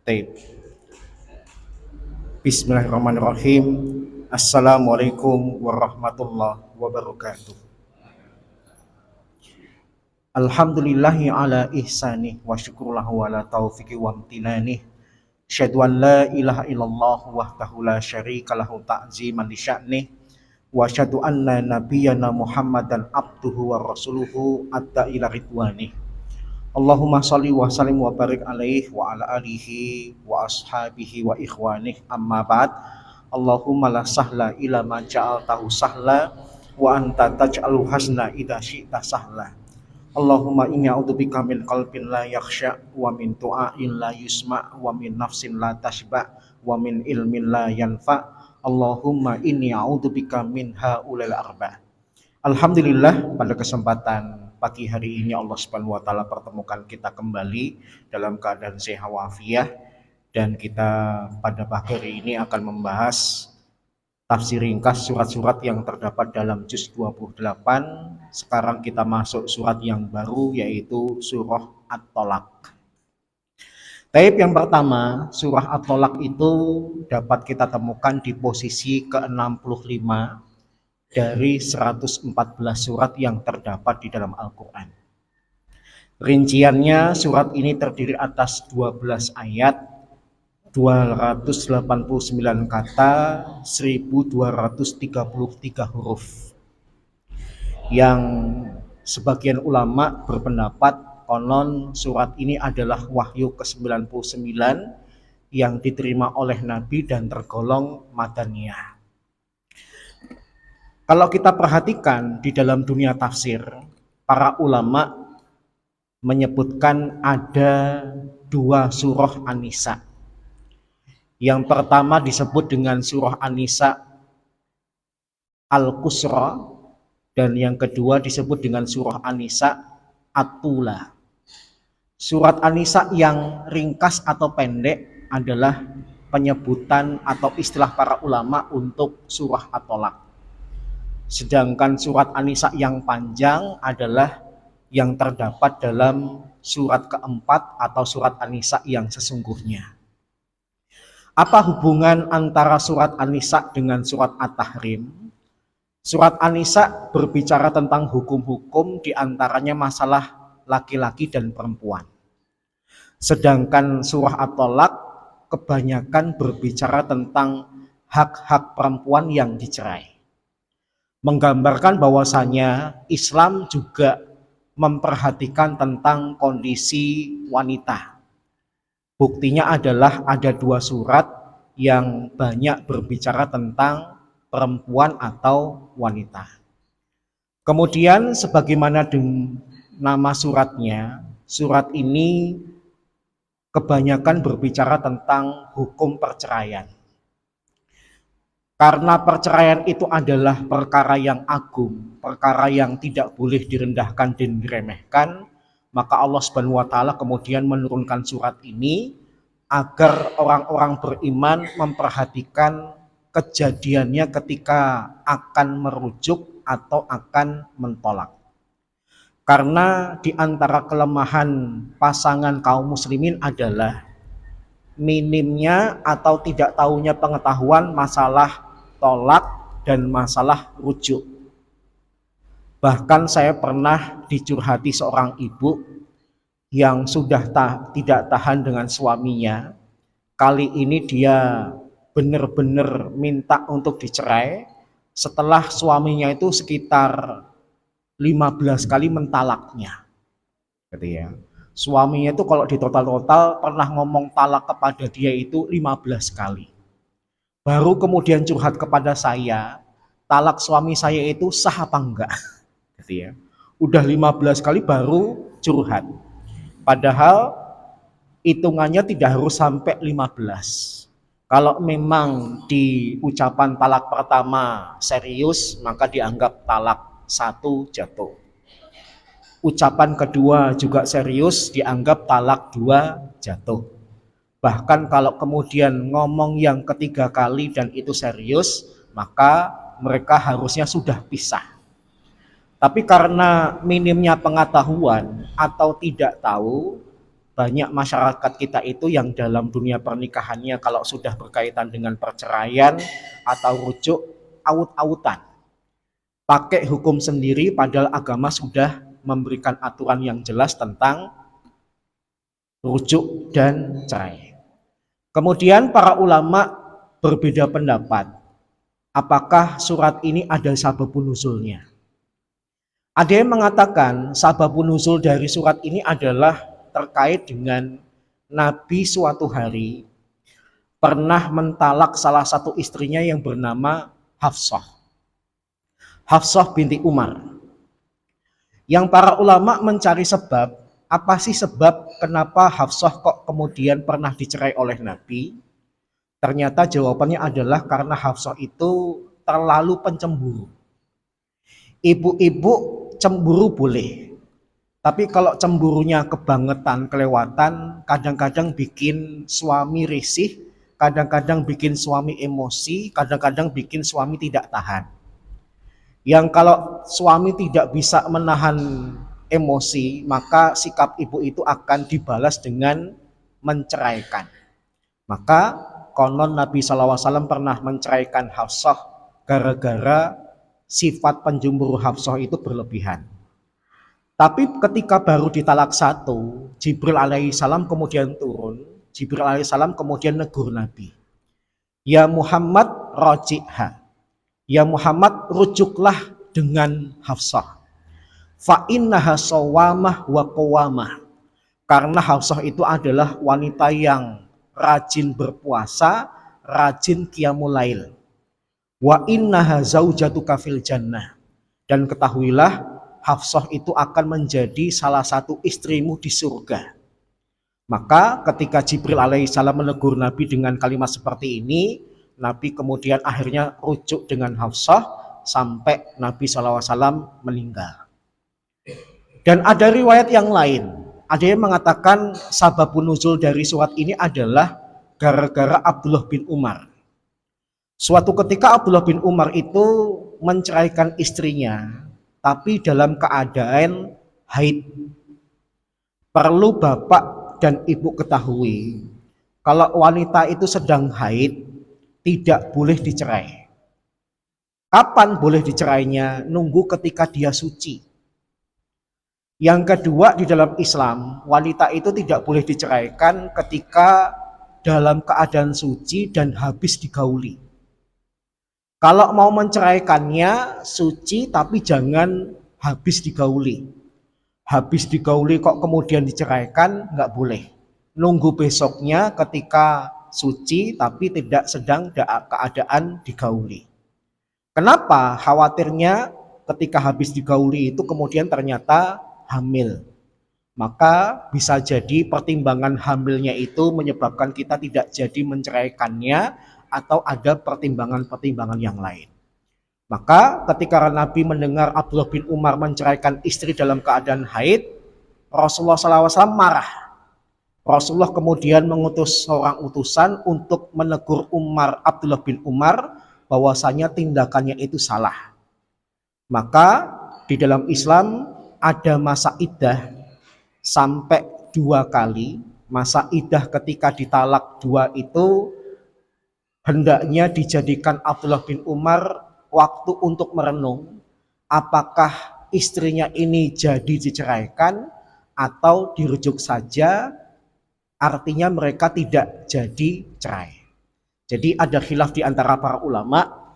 Taib. Bismillahirrahmanirrahim. Assalamualaikum warahmatullahi wabarakatuh. Alhamdulillahi ala ihsanih wa syukurlahu ala taufiqi wa amtinani. Asyhadu an la ilaha illallah wahdahu la syarika lahu ta'ziman li sya'nih. Wa asyhadu anna nabiyyana Muhammadan abduhu wa rasuluhu adda ila ridwanih. Allahumma sholli wa sallim wa barik alaihi wa ala alihi wa ashabihi wa ikhwanih, amma ba'd. Allahumma la sahla ila ma ja'altahu sahla wa anta taj'alul hazna idza syi'ta sahla. Allahumma inni a'udzubika min qalbin la yakhsha wa min du'ain la yusma wa min nafsin la tashba wa min ilmin la yanfa. Allahumma inni a'udzubika min haulal arba'. Alhamdulillah, pada kesempatan pagi hari ini Allah Subhanahu wa taala pertemukan kita kembali dalam keadaan sehat walafiat, dan kita pada pagi hari ini akan membahas tafsir ringkas surat-surat yang terdapat dalam juz 28. Sekarang kita masuk surat yang baru, yaitu surah At-Tolak. Taib yang pertama, surah At-Tolak itu dapat kita temukan di posisi ke-65 dari 114 surat yang terdapat di dalam Al-Quran. Rinciannya, surat ini terdiri atas 12 ayat, 289 kata, 1233 huruf. Yang sebagian ulama berpendapat konon surat ini adalah wahyu ke-99 yang diterima oleh Nabi dan tergolong Madaniyah. Kalau kita perhatikan di dalam dunia tafsir, para ulama menyebutkan ada dua surah An-Nisa. Yang pertama disebut dengan surah An-Nisa Al-Qusra, dan yang kedua disebut dengan surah An-Nisa At-Tula. Surat An-Nisa yang ringkas atau pendek adalah penyebutan atau istilah para ulama untuk surah At-Tolak. Sedangkan surat An-Nisa yang panjang adalah yang terdapat dalam surat keempat atau surat An-Nisa yang sesungguhnya. Apa hubungan antara surat An-Nisa dengan surat At-Tahrim? Surat An-Nisa berbicara tentang hukum-hukum, diantaranya masalah laki-laki dan perempuan. Sedangkan surah At-Tolak kebanyakan berbicara tentang hak-hak perempuan yang dicerai. Menggambarkan bahwasanya Islam juga memperhatikan tentang kondisi wanita. Buktinya adalah ada dua surat yang banyak berbicara tentang perempuan atau wanita. Kemudian sebagaimana dengan nama suratnya, surat ini kebanyakan berbicara tentang hukum perceraian. Karena perceraian itu adalah perkara yang agung, perkara yang tidak boleh direndahkan dan diremehkan, maka Allah Subhanahu wa taala kemudian menurunkan surat ini agar orang-orang beriman memperhatikan kejadiannya ketika akan merujuk atau akan mentolak. Karena di antara kelemahan pasangan kaum muslimin adalah minimnya atau tidak tahunya pengetahuan masalah tolak dan masalah rujuk. Bahkan saya pernah dicurhati seorang ibu yang sudah tidak tahan dengan suaminya. Kali ini dia benar-benar minta untuk dicerai setelah suaminya itu sekitar 15 kali mentalaknya. Gitu ya. Suaminya itu kalau di total-total pernah ngomong talak kepada dia itu 15 kali. Baru kemudian curhat kepada saya, talak suami saya itu sah apa enggak? Gitu ya. Udah 15 kali baru curhat. Padahal hitungannya tidak harus sampai 15. Kalau memang di ucapan talak pertama serius, maka dianggap talak 1 jatuh. Ucapan kedua juga serius, dianggap talak 2 jatuh. Bahkan kalau kemudian ngomong yang ketiga kali dan itu serius, maka mereka harusnya sudah pisah. Tapi karena minimnya pengetahuan atau tidak tahu, banyak masyarakat kita itu yang dalam dunia pernikahannya kalau sudah berkaitan dengan perceraian atau rujuk, aut-autan. Pakai hukum sendiri padahal agama sudah memberikan aturan yang jelas tentang rujuk dan cerai. Kemudian para ulama berbeda pendapat. Apakah surat ini ada sababun nuzulnya? Ada yang mengatakan sababun nuzul dari surat ini adalah terkait dengan Nabi suatu hari pernah mentalak salah satu istrinya yang bernama Hafsah. Hafsah binti Umar. Yang para ulama mencari sebab, apa sih sebab kenapa Hafsah kok kemudian pernah dicerai oleh Nabi? Ternyata jawabannya adalah karena Hafsah itu terlalu pencemburu. Ibu-ibu cemburu boleh, tapi kalau cemburunya kebangetan, kelewatan, kadang-kadang bikin suami risih, kadang-kadang bikin suami emosi, kadang-kadang bikin suami tidak tahan. Yang kalau suami tidak bisa menahan emosi, maka sikap ibu itu akan dibalas dengan menceraikan. Maka konon Nabi SAW pernah menceraikan Hafsah gara-gara sifat penjemburu Hafsah itu berlebihan. Tapi ketika baru ditalak satu, Jibril alaihissalam kemudian turun. Jibril alaihissalam kemudian negur Nabi. Ya Muhammad roji'ha. Ya Muhammad rujuklah dengan Hafsah. Fa innaha sawamah wa qawamah. Karena Hafsah itu adalah wanita yang rajin berpuasa, rajin qiyamul lail. Wa innaha zaujatuka fil jannah. Dan ketahuilah Hafsah itu akan menjadi salah satu istrimu di surga. Maka ketika Jibril alaihissalam menegur Nabi dengan kalimat seperti ini, Nabi kemudian akhirnya rujuk dengan Hafsah sampai Nabi SAW meninggal. Dan ada riwayat yang lain. Ada yang mengatakan sababun nuzul dari surat ini adalah gara-gara Abdullah bin Umar. Suatu ketika Abdullah bin Umar itu menceraikan istrinya, tapi dalam keadaan haid. Perlu bapak dan ibu ketahui, kalau wanita itu sedang haid, tidak boleh dicerai. Kapan boleh dicerainya? Nunggu ketika dia suci. Yang kedua, di dalam Islam, wanita itu tidak boleh diceraikan ketika dalam keadaan suci dan habis digauli. Kalau mau menceraikannya suci tapi jangan habis digauli. Habis digauli kok kemudian diceraikan, nggak boleh. Nunggu besoknya ketika suci tapi tidak sedang keadaan digauli. Kenapa? Khawatirnya ketika habis digauli itu kemudian ternyata hamil. Maka bisa jadi pertimbangan hamilnya itu menyebabkan kita tidak jadi menceraikannya, atau ada pertimbangan-pertimbangan yang lain. Maka ketika Nabi mendengar Abdullah bin Umar menceraikan istri dalam keadaan haid, Rasulullah SAW marah. Rasulullah kemudian mengutus seorang utusan untuk menegur Abdullah bin Umar bahwasanya tindakannya itu salah. Maka di dalam Islam ada masa iddah sampai 2 kali. Masa iddah ketika ditalak 2 itu hendaknya dijadikan Abdullah bin Umar waktu untuk merenung apakah istrinya ini jadi diceraikan atau dirujuk saja, artinya mereka tidak jadi cerai. Jadi ada khilaf di antara para ulama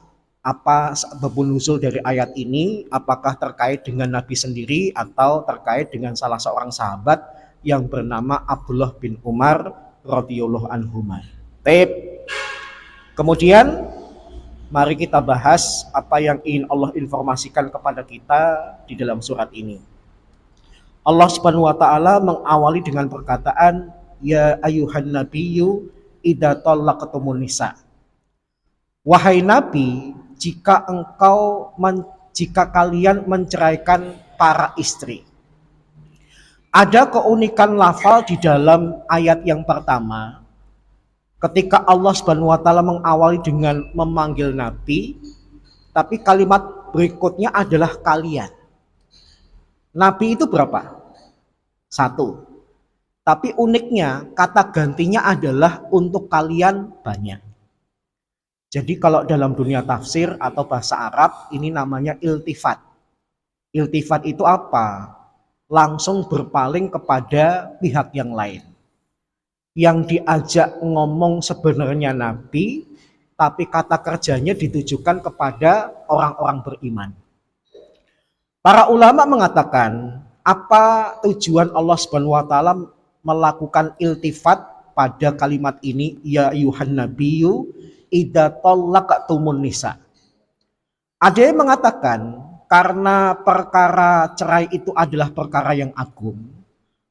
apa sebabun nuzul dari ayat ini, apakah terkait dengan Nabi sendiri atau terkait dengan salah seorang sahabat yang bernama Abdullah bin Umar radhiyallahu anhuma. Kemudian mari kita bahas apa yang ingin Allah informasikan kepada kita di dalam surat ini. Allah Subhanahu wa taala mengawali dengan perkataan ya ayyuhan nabiyyu idza tallaqtumun nisa. Wahai nabi, jika kalian menceraikan para istri. Ada keunikan lafal di dalam ayat yang pertama. Ketika Allah Subhanahu wa taala mengawali dengan memanggil Nabi, tapi kalimat berikutnya adalah kalian. Nabi itu berapa? 1. Tapi uniknya kata gantinya adalah untuk kalian banyak. Jadi kalau dalam dunia tafsir atau bahasa Arab ini namanya iltifat. Iltifat itu apa? Langsung berpaling kepada pihak yang lain. Yang diajak ngomong sebenarnya Nabi, tapi kata kerjanya ditujukan kepada orang-orang beriman. Para ulama mengatakan, apa tujuan Allah Subhanahu wa taala melakukan iltifat pada kalimat ini, ya ayuhan nabiyyu idza tallaqtumun nisa. Ada yang mengatakan karena perkara cerai itu adalah perkara yang agung,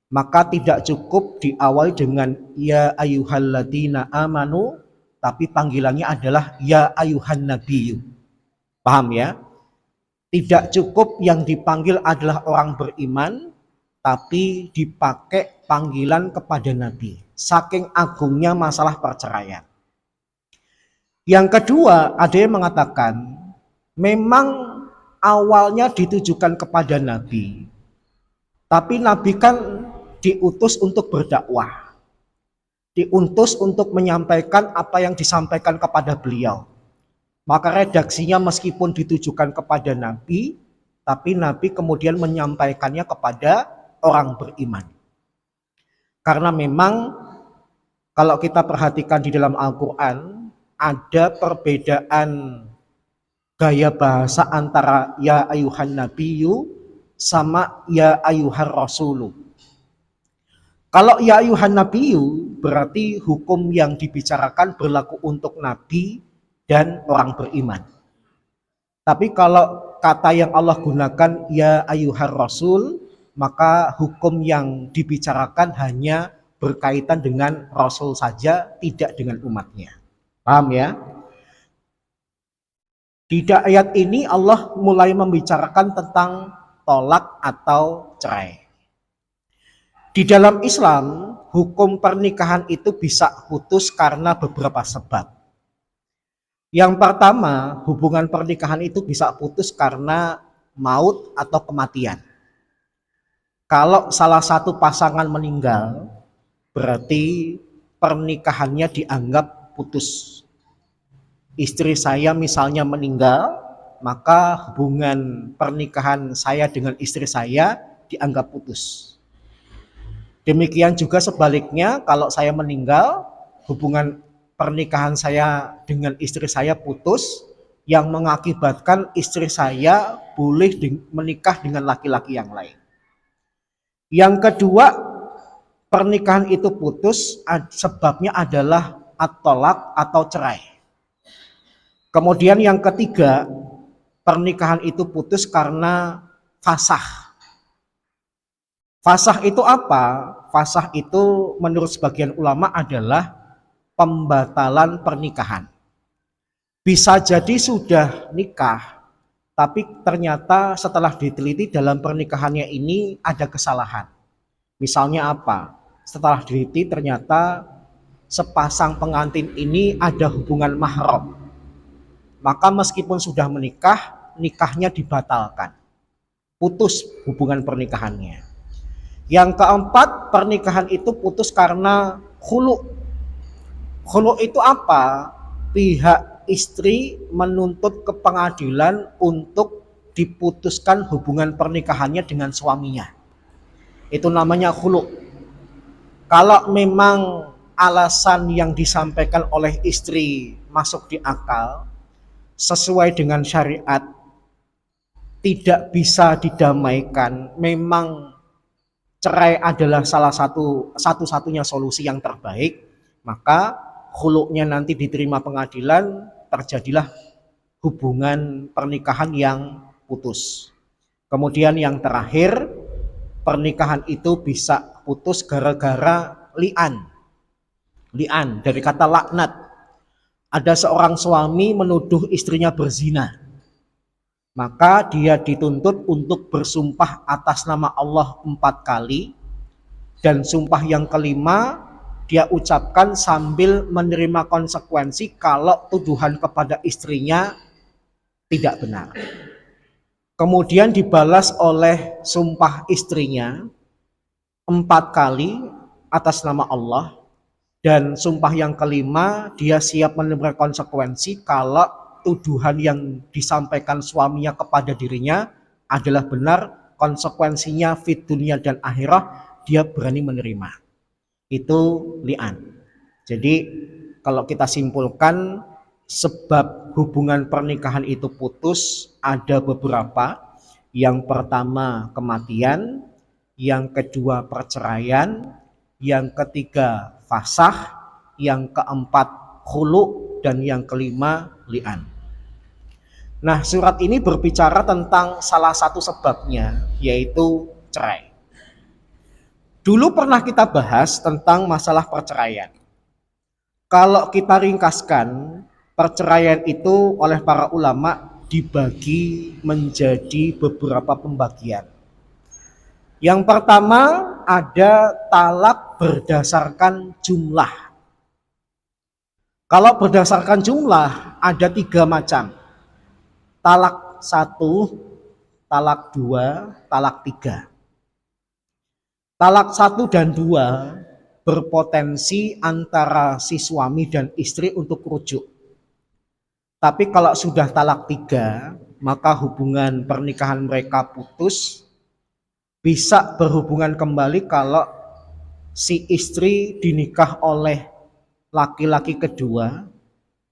maka tidak cukup diawali dengan ya ayyuhalladzina amanu, tapi panggilannya adalah ya ayuhan nabiyyu. Paham ya? Tidak cukup yang dipanggil adalah orang beriman, tapi dipakai panggilan kepada Nabi. Saking agungnya masalah perceraian. Yang kedua, ada yang mengatakan memang awalnya ditujukan kepada Nabi. Tapi Nabi kan diutus untuk berdakwah. Diutus untuk menyampaikan apa yang disampaikan kepada beliau. Maka redaksinya meskipun ditujukan kepada Nabi, tapi Nabi kemudian menyampaikannya kepada orang beriman. Karena memang kalau kita perhatikan di dalam Al-Quran, ada perbedaan gaya bahasa antara ya ayuhan nabiyyu sama ya ayuhan rasulu. Kalau ya ayuhan nabiyyu berarti hukum yang dibicarakan berlaku untuk Nabi dan orang beriman. Tapi kalau kata yang Allah gunakan ya ayuhar rasul, maka hukum yang dibicarakan hanya berkaitan dengan rasul saja, tidak dengan umatnya. Paham ya? Di ayat ini Allah mulai membicarakan tentang tolak atau cerai. Di dalam Islam, hukum pernikahan itu bisa putus karena beberapa sebab. Yang pertama, hubungan pernikahan itu bisa putus karena maut atau kematian. Kalau salah satu pasangan meninggal, berarti pernikahannya dianggap putus. Istri saya misalnya meninggal, maka hubungan pernikahan saya dengan istri saya dianggap putus. Demikian juga sebaliknya, kalau saya meninggal, hubungan pernikahan saya dengan istri saya putus, yang mengakibatkan istri saya boleh menikah dengan laki-laki yang lain. Yang kedua, pernikahan itu putus sebabnya adalah at-tolak atau cerai. Kemudian yang ketiga, pernikahan itu putus karena fasakh. Fasakh itu apa? Fasakh itu menurut sebagian ulama adalah pembatalan pernikahan. Bisa jadi sudah nikah, tapi ternyata setelah diteliti dalam pernikahannya ini ada kesalahan. Misalnya apa? Setelah diteliti ternyata sepasang pengantin ini ada hubungan mahram. Maka meskipun sudah menikah, nikahnya dibatalkan. Putus hubungan pernikahannya. Yang keempat, pernikahan itu putus karena khulu'. Khulu' itu apa? Pihak istri menuntut ke pengadilan untuk diputuskan hubungan pernikahannya dengan suaminya. Itu namanya khulu'. Kalau memang alasan yang disampaikan oleh istri masuk di akal, sesuai dengan syariat, tidak bisa didamaikan, memang cerai adalah satu-satunya solusi yang terbaik, maka khulu'nya nanti diterima pengadilan, terjadilah hubungan pernikahan yang putus. Kemudian yang terakhir, pernikahan itu bisa putus gara-gara li'an. Li'an dari kata laknat. Ada seorang suami menuduh istrinya berzina. Maka dia dituntut untuk bersumpah atas nama Allah 4 kali. Dan sumpah yang kelima dia ucapkan sambil menerima konsekuensi kalau tuduhan kepada istrinya tidak benar. Kemudian dibalas oleh sumpah istrinya 4 kali, atas nama Allah. Dan sumpah yang kelima, dia siap menerima konsekuensi kalau tuduhan yang disampaikan suaminya kepada dirinya adalah benar, konsekuensinya fit dunia dan akhirah dia berani menerima. Itu li'an. Jadi kalau kita simpulkan, sebab hubungan pernikahan itu putus ada beberapa. Yang pertama kematian, yang kedua perceraian, yang ketiga fasakh, yang keempat khulu, dan yang kelima li'an. Nah, surat ini berbicara tentang salah satu sebabnya, yaitu cerai. Dulu pernah kita bahas tentang masalah perceraian. Kalau kita ringkaskan, perceraian itu oleh para ulama dibagi menjadi beberapa pembagian. Yang pertama ada talak berdasarkan jumlah. Kalau berdasarkan jumlah ada 3 macam. Talak 1, talak 2, talak 3. Talak 1 dan 2 berpotensi antara si suami dan istri untuk rujuk. Tapi kalau sudah talak 3, maka hubungan pernikahan mereka putus. Bisa berhubungan kembali kalau si istri dinikah oleh laki-laki kedua,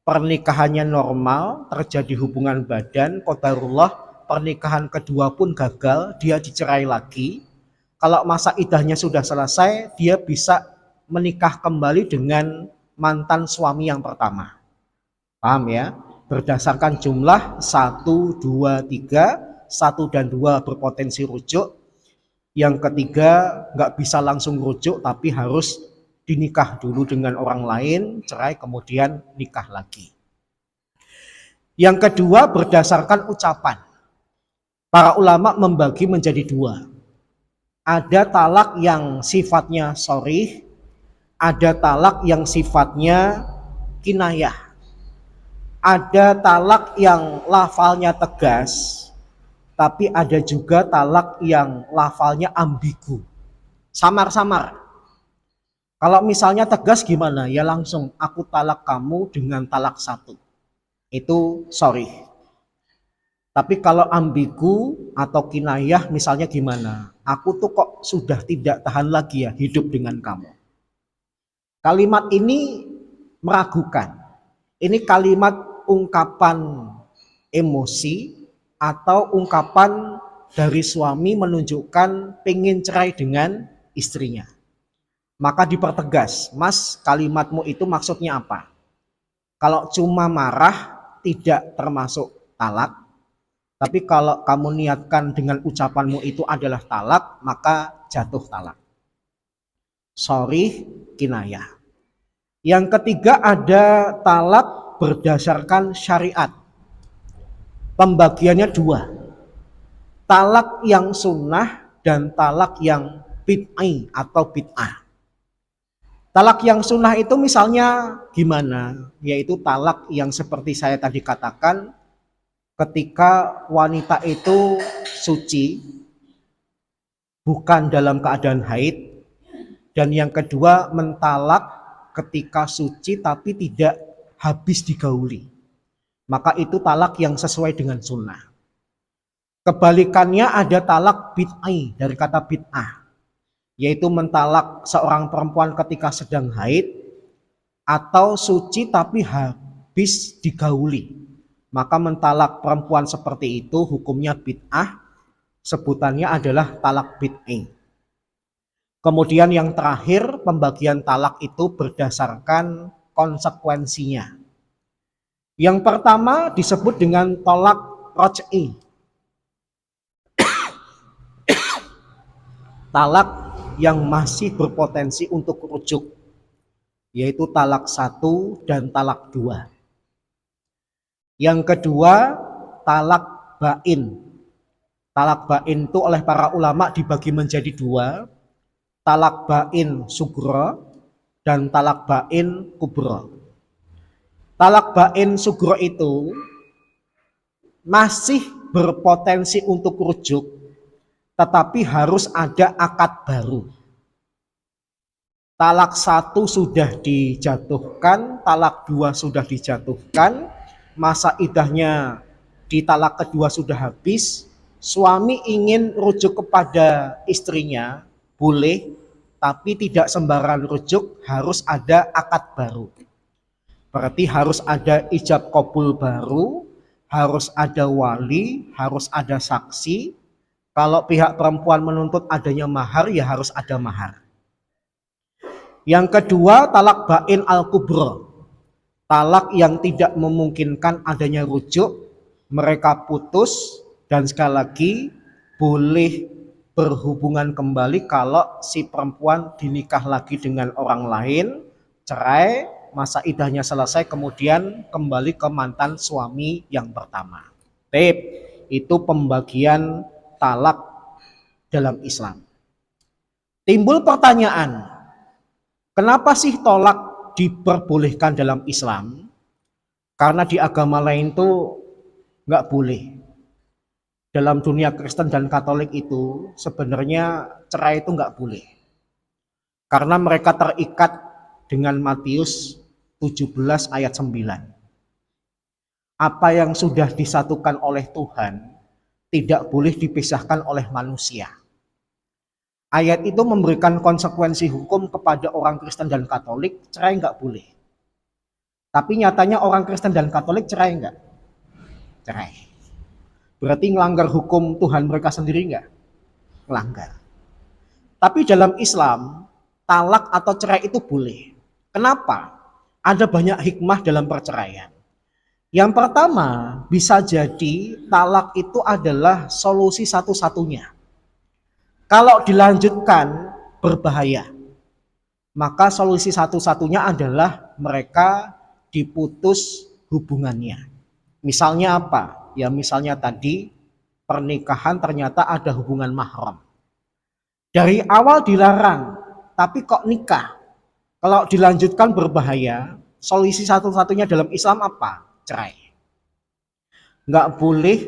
pernikahannya normal, terjadi hubungan badan, qadarullah pernikahan kedua pun gagal, dia dicerai lagi. Kalau masa iddahnya sudah selesai, dia bisa menikah kembali dengan mantan suami yang pertama. Paham ya? Berdasarkan jumlah 1, 2, 3, 1 dan 2 berpotensi rujuk. Yang ketiga nggak bisa langsung rujuk tapi harus dinikah dulu dengan orang lain, cerai kemudian nikah lagi. Yang kedua berdasarkan ucapan. Para ulama membagi menjadi 2. Ada talak yang sifatnya sharih, ada talak yang sifatnya kinayah. Ada talak yang lafalnya tegas, tapi ada juga talak yang lafalnya ambigu, samar-samar. Kalau misalnya tegas gimana? Ya langsung aku talak kamu dengan talak 1. Itu sorry. Tapi kalau ambigu atau kinayah misalnya gimana? Aku tuh kok sudah tidak tahan lagi ya hidup dengan kamu. Kalimat ini meragukan. Ini kalimat ungkapan emosi atau ungkapan dari suami menunjukkan pengen cerai dengan istrinya. Maka dipertegas, Mas, kalimatmu itu maksudnya apa? Kalau cuma marah tidak termasuk talak, tapi kalau kamu niatkan dengan ucapanmu itu adalah talak, maka jatuh talak. Sorry, kinayah. Yang ketiga ada talak berdasarkan syariat. Pembagiannya 2. Talak yang sunnah dan talak yang bid'ah atau bid'ah. Talak yang sunnah itu misalnya gimana? Yaitu talak yang seperti saya tadi katakan, ketika wanita itu suci, bukan dalam keadaan haid. Dan yang kedua mentalak ketika suci tapi tidak habis digauli. Maka itu talak yang sesuai dengan sunnah. Kebalikannya ada talak bid'ah dari kata bid'ah, yaitu mentalak seorang perempuan ketika sedang haid atau suci tapi habis digauli. Maka mentalak perempuan seperti itu hukumnya bid'ah, sebutannya adalah talak bid'ah. Kemudian yang terakhir pembagian talak itu berdasarkan konsekuensinya. Yang pertama disebut dengan talak raj'i. Talak yang masih berpotensi untuk rujuk, yaitu talak 1 dan talak 2. Yang kedua talak bain. Talak bain itu oleh para ulama dibagi menjadi 2. Talak bain sugro dan talak bain kubro. Talak bain sugro itu masih berpotensi untuk rujuk, tetapi harus ada akad baru. talak 1 sudah dijatuhkan, talak 2 sudah dijatuhkan, masa idahnya di talak kedua sudah habis, suami ingin rujuk kepada istrinya, boleh, tapi tidak sembarangan rujuk, harus ada akad baru. Berarti harus ada ijab kabul baru, harus ada wali, harus ada saksi. Kalau pihak perempuan menuntut adanya mahar, ya harus ada mahar. Yang kedua, talak bain al-kubro. Talak yang tidak memungkinkan adanya rujuk, mereka putus, dan sekali lagi boleh berhubungan kembali kalau si perempuan dinikah lagi dengan orang lain, cerai, masa idahnya selesai, kemudian kembali ke mantan suami yang pertama. Itu pembagian talak dalam Islam. Timbul pertanyaan, kenapa sih tolak diperbolehkan dalam Islam? Karena di agama lain tuh nggak boleh. Dalam dunia Kristen dan Katolik itu sebenarnya cerai itu nggak boleh. Karena mereka terikat dengan Matius 17 ayat 9. Apa yang sudah disatukan oleh Tuhan tidak boleh dipisahkan oleh manusia. Ayat itu memberikan konsekuensi hukum kepada orang Kristen dan Katolik, cerai nggak boleh. Tapi nyatanya orang Kristen dan Katolik cerai nggak? Cerai. Berarti ngelanggar hukum Tuhan mereka sendiri nggak? Ngelanggar. Tapi dalam Islam, talak atau cerai itu boleh. Kenapa? Ada banyak hikmah dalam perceraian. Yang pertama, bisa jadi talak itu adalah solusi satu-satunya. Kalau dilanjutkan berbahaya. Maka solusi satu-satunya adalah mereka diputus hubungannya. Misalnya apa? Ya misalnya tadi pernikahan ternyata ada hubungan mahram. Dari awal dilarang, tapi kok nikah? Kalau dilanjutkan berbahaya, solusi satu-satunya dalam Islam apa? Cerai. Nggak boleh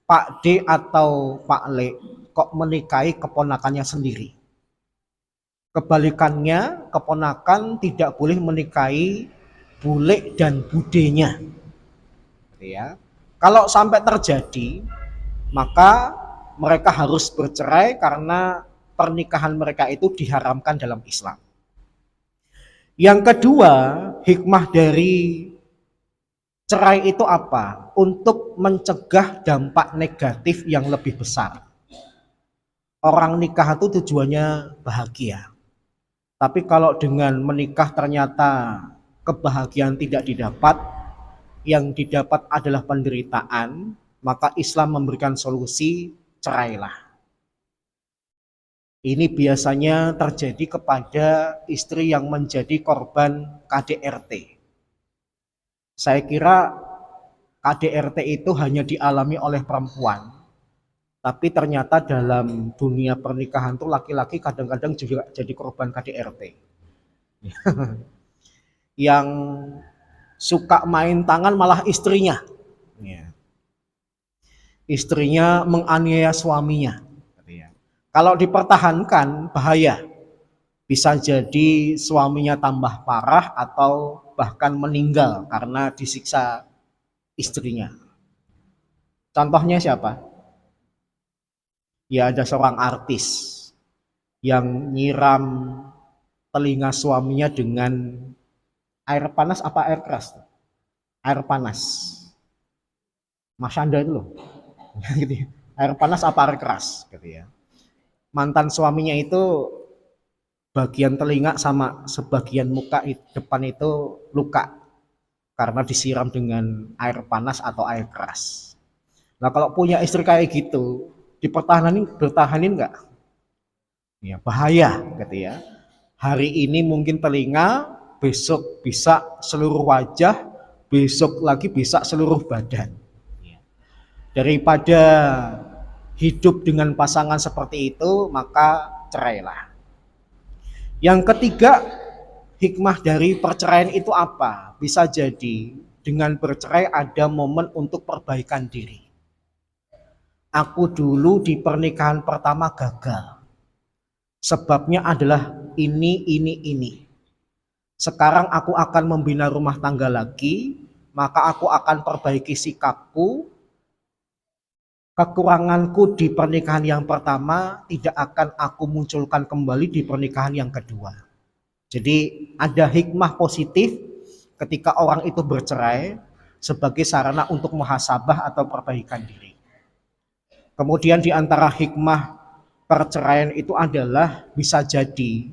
Pak D atau Pak Le kok menikahi keponakannya sendiri. Kebalikannya, keponakan tidak boleh menikahi bule dan budenya. Ya. Kalau sampai terjadi, maka mereka harus bercerai karena pernikahan mereka itu diharamkan dalam Islam. Yang kedua, hikmah dari cerai itu apa? Untuk mencegah dampak negatif yang lebih besar. Orang nikah itu tujuannya bahagia. Tapi kalau dengan menikah ternyata kebahagiaan tidak didapat, yang didapat adalah penderitaan, maka Islam memberikan solusi, cerailah. Ini biasanya terjadi kepada istri yang menjadi korban KDRT. Saya kira KDRT itu hanya dialami oleh perempuan, tapi ternyata dalam dunia pernikahan tuh laki-laki kadang-kadang juga jadi korban KDRT. Yang suka main tangan malah istrinya. Istrinya menganiaya suaminya. Kalau dipertahankan bahaya. Bisa jadi suaminya tambah parah atau bahkan meninggal karena disiksa istrinya. Contohnya siapa? Ya ada seorang artis yang nyiram telinga suaminya dengan air panas apa air keras? Air panas. Mas Anda itu loh. Air panas apa air keras? Gitu ya. Mantan suaminya itu bagian telinga sama sebagian muka depan itu luka karena disiram dengan air panas atau air keras. Nah kalau punya istri kayak gitu, bertahanin nggak? Ya bahaya, gitu ya. Hari ini mungkin telinga, besok bisa seluruh wajah, besok lagi bisa seluruh badan. Daripada hidup dengan pasangan seperti itu, maka cerailah. Yang ketiga, hikmah dari perceraian itu apa? Bisa jadi dengan bercerai ada momen untuk perbaikan diri. Aku dulu di pernikahan pertama gagal. Sebabnya adalah ini. Sekarang aku akan membina rumah tangga lagi, maka aku akan perbaiki sikapku. Kekuranganku di pernikahan yang pertama tidak akan aku munculkan kembali di pernikahan yang kedua. Jadi ada hikmah positif ketika orang itu bercerai sebagai sarana untuk muhasabah atau perbaikan diri. Kemudian di antara hikmah perceraian itu adalah bisa jadi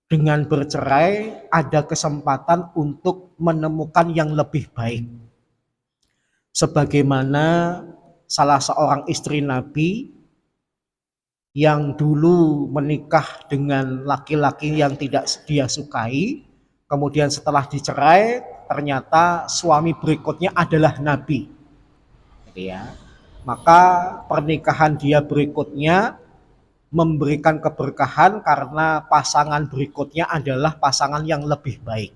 dengan bercerai ada kesempatan untuk menemukan yang lebih baik. Sebagaimana salah seorang istri Nabi yang dulu menikah dengan laki-laki yang tidak dia sukai, kemudian setelah dicerai ternyata suami berikutnya adalah Nabi. Gitu ya. Maka pernikahan dia berikutnya memberikan keberkahan karena pasangan berikutnya adalah pasangan yang lebih baik.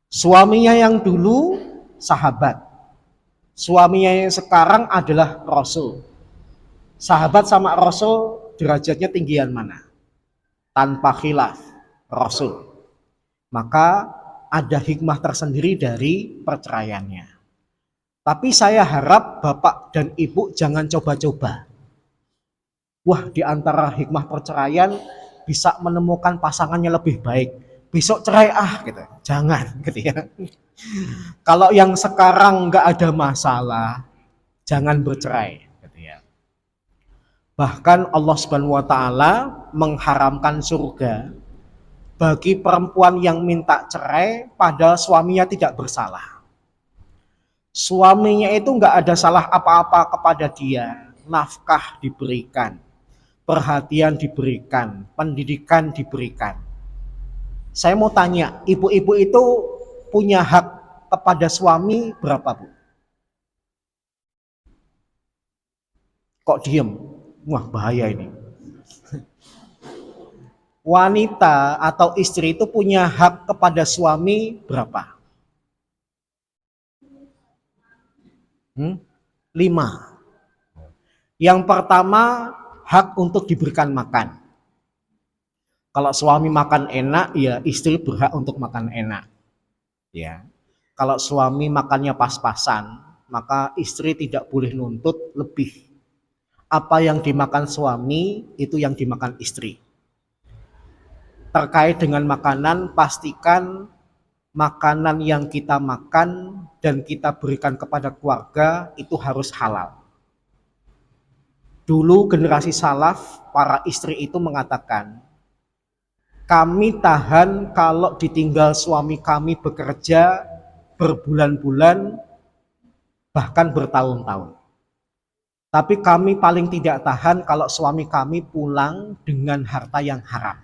Suaminya yang dulu sahabat, suaminya yang sekarang adalah Rasul. Sahabat sama Rasul derajatnya tinggian mana? Tanpa khilaf, Rasul. Maka ada hikmah tersendiri dari perceraiannya. Tapi saya harap Bapak dan Ibu jangan coba-coba. Wah, di antara hikmah perceraian bisa menemukan pasangannya lebih baik. Besok cerai gitu. Jangan gitu ya. Kalau yang sekarang nggak ada masalah, jangan bercerai gitu ya. Bahkan Allah Subhanahu wa taala mengharamkan surga bagi perempuan yang minta cerai padahal suaminya tidak bersalah. Suaminya itu nggak ada salah apa-apa kepada dia, nafkah diberikan, perhatian diberikan, pendidikan diberikan. Saya mau tanya, ibu-ibu itu punya hak kepada suami berapa, Bu? Kok diem? Wah, bahaya ini. Wanita atau istri itu punya hak kepada suami berapa? 5. Yang pertama, hak untuk diberikan makan. Kalau suami makan enak, ya istri berhak untuk makan enak. Ya. Kalau suami makannya pas-pasan, maka istri tidak boleh nuntut lebih. Apa yang dimakan suami, itu yang dimakan istri. Terkait dengan makanan, pastikan makanan yang kita makan dan kita berikan kepada keluarga itu harus halal. Dulu generasi salaf, para istri itu mengatakan, kami tahan kalau ditinggal suami kami bekerja berbulan-bulan, bahkan bertahun-tahun. Tapi kami paling tidak tahan kalau suami kami pulang dengan harta yang haram.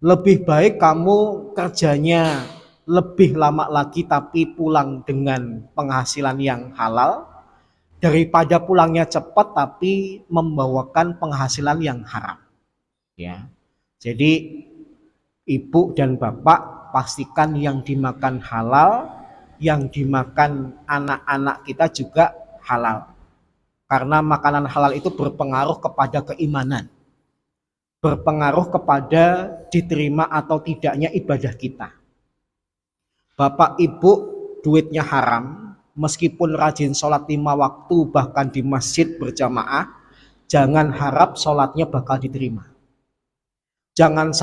Lebih baik kamu kerjanya lebih lama lagi tapi pulang dengan penghasilan yang halal, daripada pulangnya cepat tapi membawakan penghasilan yang haram. Ya. Jadi ibu dan bapak pastikan yang dimakan halal, yang dimakan anak-anak kita juga halal. Karena makanan halal itu berpengaruh kepada keimanan. Berpengaruh kepada diterima atau tidaknya ibadah kita. Bapak ibu duitnya haram, meskipun rajin sholat 5 waktu bahkan di masjid berjamaah, jangan harap sholatnya bakal diterima. Jangan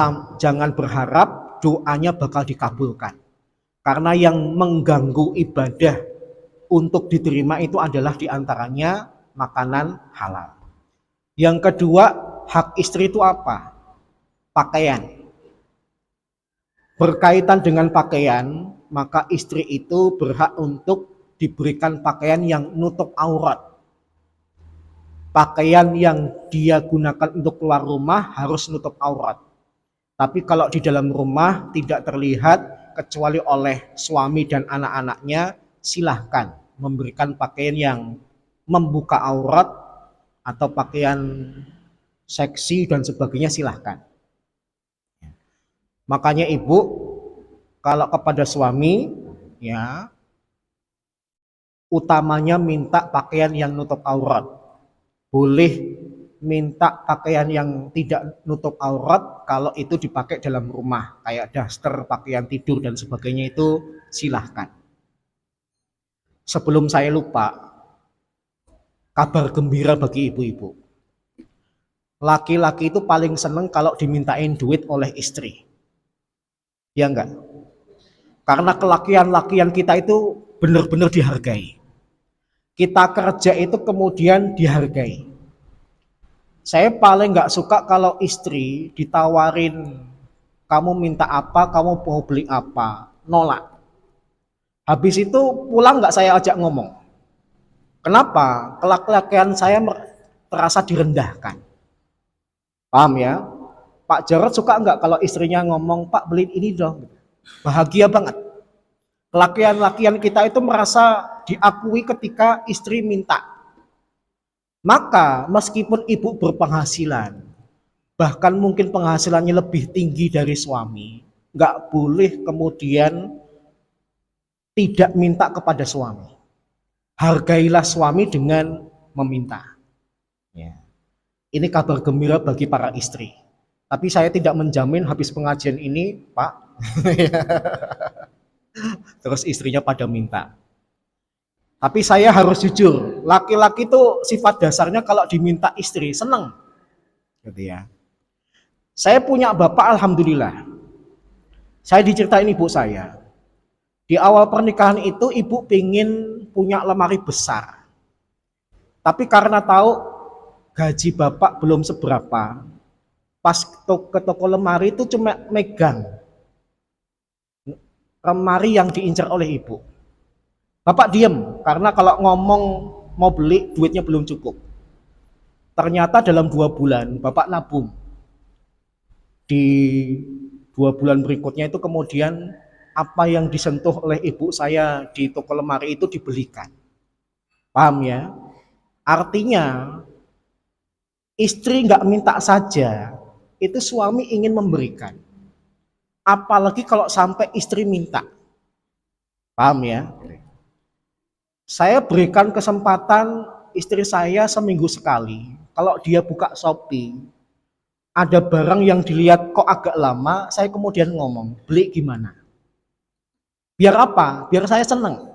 berharap doanya bakal dikabulkan. Karena yang mengganggu ibadah untuk diterima itu adalah diantaranya makanan halal. Yang kedua, hak istri itu apa? Pakaian. Berkaitan dengan pakaian, maka istri itu berhak untuk diberikan pakaian yang nutup aurat. Pakaian yang dia gunakan untuk keluar rumah harus nutup aurat. Tapi kalau di dalam rumah tidak terlihat kecuali oleh suami dan anak-anaknya, silahkan memberikan pakaian yang membuka aurat atau pakaian seksi dan sebagainya, silahkan. Makanya ibu kalau kepada suami, ya utamanya minta pakaian yang nutup aurat. Boleh minta pakaian yang tidak nutup aurat kalau itu dipakai dalam rumah, kayak daster, pakaian tidur dan sebagainya itu silahkan. Sebelum saya lupa, kabar gembira bagi ibu-ibu. Laki-laki itu paling seneng kalau dimintain duit oleh istri. Ya enggak? Karena kelakian-lakian kita itu benar-benar dihargai. Kita kerja itu kemudian dihargai. Saya paling nggak suka kalau istri ditawarin, kamu minta apa, kamu mau beli apa, nolak. Habis itu pulang nggak saya ajak ngomong. Kenapa? Kelak-lakian saya terasa direndahkan. Paham ya? Pak Jarod suka nggak kalau istrinya ngomong, Pak beliin ini dong. Bahagia banget. Laki-laki kita itu merasa diakui ketika istri minta. Maka meskipun ibu berpenghasilan, bahkan mungkin penghasilannya lebih tinggi dari suami, nggak boleh kemudian tidak minta kepada suami. Hargailah suami dengan meminta. Ya. Ini kabar gembira bagi para istri. Tapi saya tidak menjamin habis pengajian ini, Pak, terus istrinya pada minta. Tapi saya harus jujur, laki-laki itu sifat dasarnya kalau diminta istri seneng, gitu ya. Saya punya bapak, alhamdulillah. Saya diceritain ibu saya. Di awal pernikahan itu ibu pengen punya lemari besar. Tapi karena tahu gaji bapak belum seberapa, pas ke toko lemari itu cuma megang lemari yang diincar oleh ibu. Bapak diem, karena kalau ngomong mau beli duitnya belum cukup. Ternyata dalam 2 bulan bapak nabung. Di 2 bulan berikutnya itu kemudian apa yang disentuh oleh ibu saya di toko lemari itu dibelikan. Paham ya? Artinya istri nggak minta saja, itu suami ingin memberikan. Apalagi kalau sampai istri minta. Paham ya? Saya berikan kesempatan istri saya seminggu sekali. Kalau dia buka Shopee, ada barang yang dilihat kok agak lama, saya kemudian ngomong, beli gimana? Biar apa? Biar saya senang.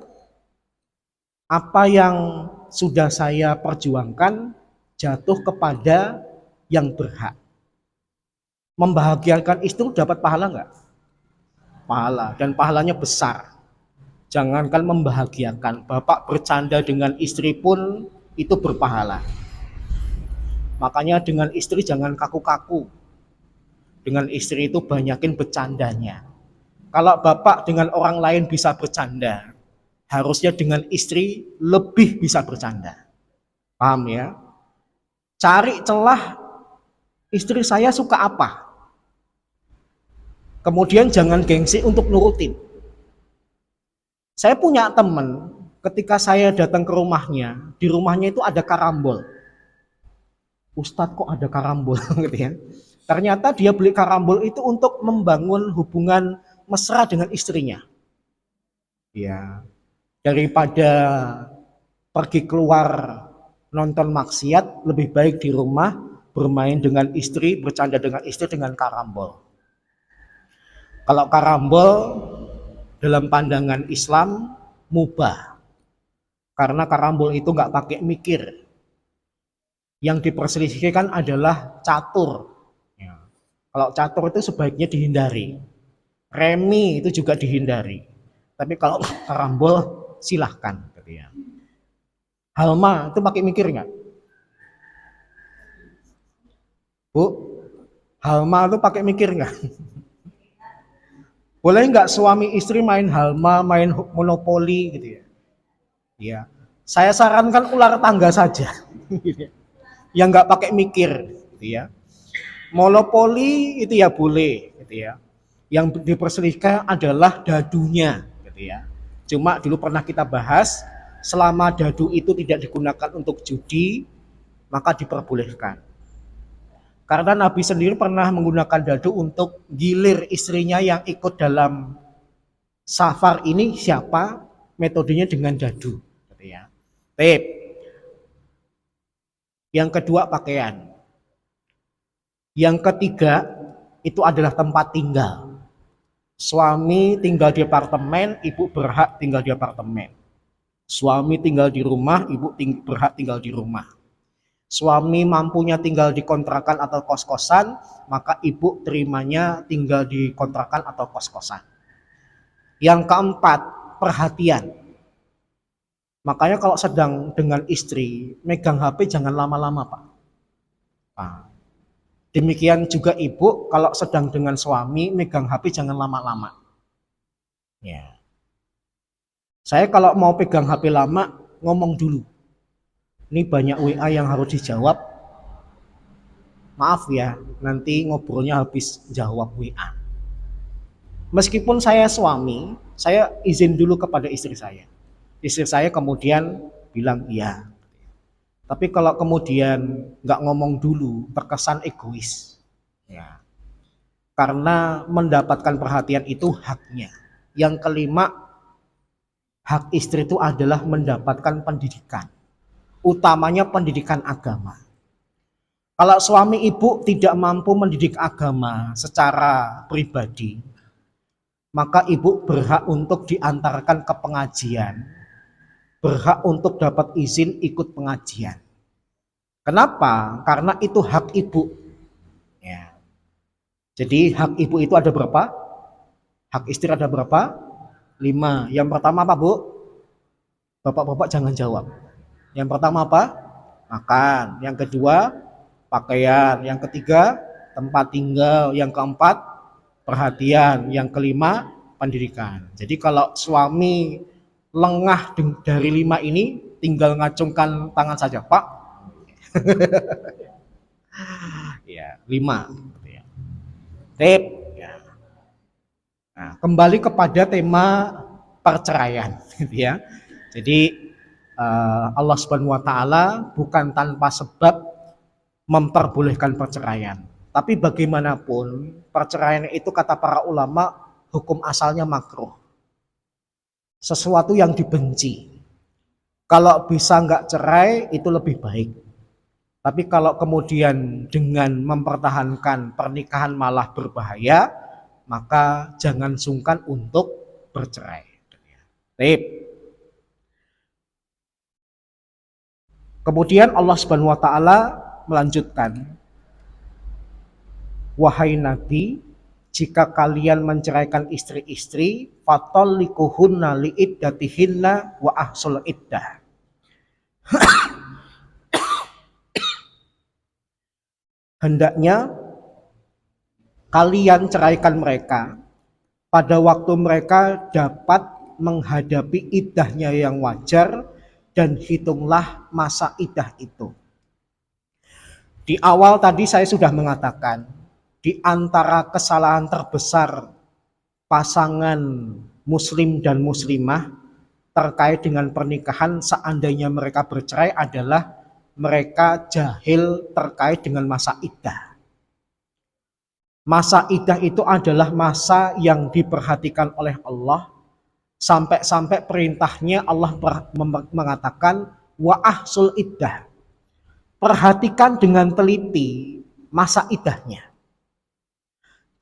Apa yang sudah saya perjuangkan jatuh kepada yang berhak. Membahagiakan istri dapat pahala nggak? Pahala, dan pahalanya besar. Jangankan membahagiakan, bapak bercanda dengan istri pun itu berpahala. Makanya dengan istri jangan kaku-kaku. Dengan istri itu banyakin bercandanya. Kalau bapak dengan orang lain bisa bercanda, harusnya dengan istri lebih bisa bercanda. Paham ya? Cari celah istri saya suka apa. Kemudian jangan gengsi untuk nurutin. Saya punya teman, ketika saya datang ke rumahnya, di rumahnya itu ada karambol. Ustadz kok ada karambol gitu ya. Ternyata dia beli karambol itu untuk membangun hubungan mesra dengan istrinya. Ya, daripada pergi keluar nonton maksiat, lebih baik di rumah bermain dengan istri, bercanda dengan istri dengan karambol. Kalau karambol dalam pandangan Islam mubah, karena karambol itu nggak pakai mikir. Yang diperselisihkan adalah catur. Ya. Kalau catur itu sebaiknya dihindari. Remi itu juga dihindari. Tapi kalau karambol silahkan. Gitu ya. Halma itu pakai mikir nggak? Bu, Halma itu pakai mikir nggak? Boleh nggak suami istri main Halma, main monopoli gitu ya? Ya, saya sarankan ular tangga saja, yang nggak pakai mikir, gitu ya. Monopoli itu ya boleh, gitu ya. Yang diperselisihkan adalah dadunya, gitu ya. Cuma dulu pernah kita bahas, selama dadu itu tidak digunakan untuk judi, maka diperbolehkan. Karena Nabi sendiri pernah menggunakan dadu untuk gilir istrinya yang ikut dalam safar ini siapa, metodenya dengan dadu. Gitu ya. Tip. Yang kedua pakaian. Yang ketiga, itu adalah tempat tinggal. Suami tinggal di apartemen, ibu berhak tinggal di apartemen. Suami tinggal di rumah, ibu berhak tinggal di rumah. Suami mampunya tinggal di kontrakan atau kos-kosan, maka ibu terimanya tinggal di kontrakan atau kos-kosan. Yang keempat, perhatian. Makanya kalau sedang dengan istri, megang HP jangan lama-lama, Pak. Nah, demikian juga ibu, kalau sedang dengan suami, megang HP jangan lama-lama. Ya. Saya kalau mau pegang HP lama, ngomong dulu. Ini banyak WA yang harus dijawab. Maaf ya, nanti ngobrolnya habis jawab WA. Meskipun saya suami, saya izin dulu kepada istri saya. Istri saya kemudian bilang iya. Tapi kalau kemudian nggak ngomong dulu, terkesan egois. Ya. Karena mendapatkan perhatian itu haknya. Yang kelima, hak istri itu adalah mendapatkan pendidikan. Utamanya pendidikan agama. Kalau suami ibu tidak mampu mendidik agama secara pribadi, maka ibu berhak untuk diantarkan ke pengajian, berhak untuk dapat izin ikut pengajian. Kenapa? Karena itu hak ibu. Ya. Jadi hak ibu itu ada berapa? Hak istri ada berapa? 5. Yang pertama apa, Bu? Bapak-bapak jangan jawab. Yang pertama apa? Makan. Yang kedua, pakaian. Yang ketiga, tempat tinggal. Yang keempat, perhatian. Yang kelima, pendidikan. Jadi kalau suami lengah dari 5 ini, tinggal ngacungkan tangan saja, Pak. Ya, 5. Tip. Ya. Nah, kembali kepada tema perceraian, gitu ya. Jadi Allah Subhanahu Wa Taala bukan tanpa sebab memperbolehkan perceraian. Tapi bagaimanapun perceraian itu kata para ulama hukum asalnya makruh. Sesuatu yang dibenci. Kalau bisa nggak cerai itu lebih baik. Tapi kalau kemudian dengan mempertahankan pernikahan malah berbahaya, maka jangan sungkan untuk bercerai. Baik. Kemudian Allah Subhanahu Wa Taala melanjutkan, wahai Nabi, jika kalian menceraikan istri-istri, fatallikuhunna liiddatihinna wa ahsul iddah. Hendaknya kalian ceraikan mereka pada waktu mereka dapat menghadapi iddahnya yang wajar, dan hitunglah masa iddah itu. Di awal tadi saya sudah mengatakan, di antara kesalahan terbesar pasangan muslim dan muslimah terkait dengan pernikahan seandainya mereka bercerai adalah mereka jahil terkait dengan masa iddah. Masa iddah itu adalah masa yang diperhatikan oleh Allah, sampai-sampai perintahnya Allah mengatakan wa ahsul iddah. Perhatikan dengan teliti masa iddahnya.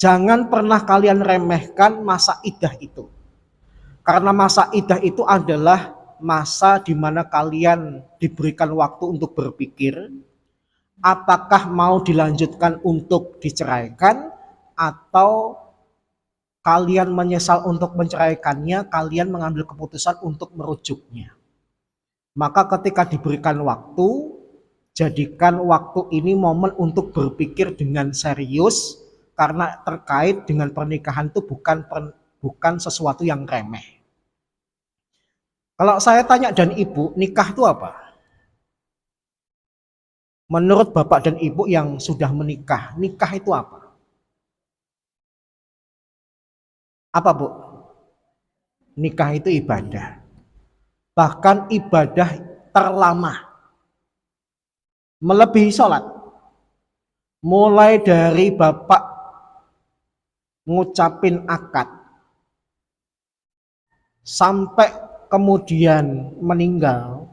Jangan pernah kalian remehkan masa iddah itu. Karena masa iddah itu adalah masa di mana kalian diberikan waktu untuk berpikir apakah mau dilanjutkan untuk diceraikan atau kalian menyesal untuk menceraikannya, kalian mengambil keputusan untuk merujuknya. Maka ketika diberikan waktu, jadikan waktu ini momen untuk berpikir dengan serius, karena terkait dengan pernikahan itu bukan sesuatu yang remeh. Kalau saya tanya dan ibu, nikah itu apa? Menurut bapak dan ibu yang sudah menikah, nikah itu apa? Apa, Bu? Nikah itu ibadah. Bahkan ibadah terlama. Melebihi sholat. Mulai dari bapak ngucapin akad sampai kemudian meninggal,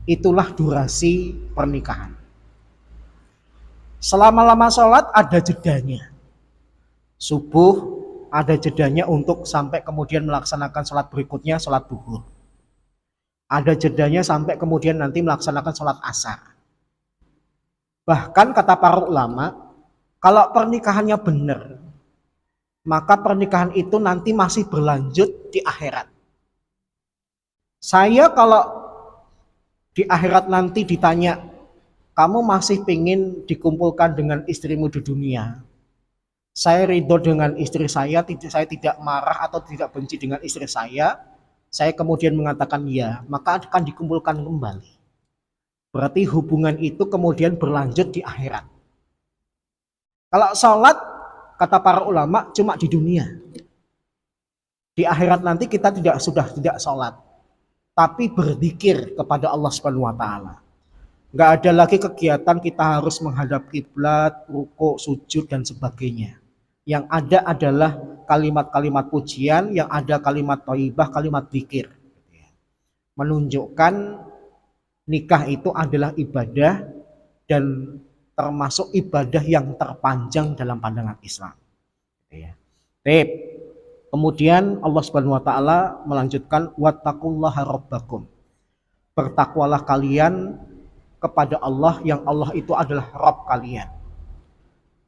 itulah durasi pernikahan. Selama-lama sholat ada jedanya. Subuh ada jedanya untuk sampai kemudian melaksanakan sholat berikutnya, sholat duhur. Ada jedanya sampai kemudian nanti melaksanakan sholat asar. Bahkan kata para ulama, kalau pernikahannya benar, maka pernikahan itu nanti masih berlanjut di akhirat. Saya kalau di akhirat nanti ditanya, kamu masih ingin dikumpulkan dengan istrimu di dunia? Saya ridho dengan istri saya tidak marah atau tidak benci dengan istri saya kemudian mengatakan ya, maka akan dikumpulkan kembali. Berarti hubungan itu kemudian berlanjut di akhirat. Kalau sholat, kata para ulama, cuma di dunia. Di akhirat nanti kita sudah tidak sholat, tapi berzikir kepada Allah Subhanahu wa taala. Nggak ada lagi kegiatan kita harus menghadap kiblat, rukuk, sujud dan sebagainya. Yang ada adalah kalimat-kalimat pujian, yang ada kalimat thayyibah, kalimat zikir. Menunjukkan nikah itu adalah ibadah dan termasuk ibadah yang terpanjang dalam pandangan Islam. Kemudian Allah Subhanahu wa taala melanjutkan wattaqullaha rabbakum. Bertakwalah kalian kepada Allah yang Allah itu adalah Rabb kalian.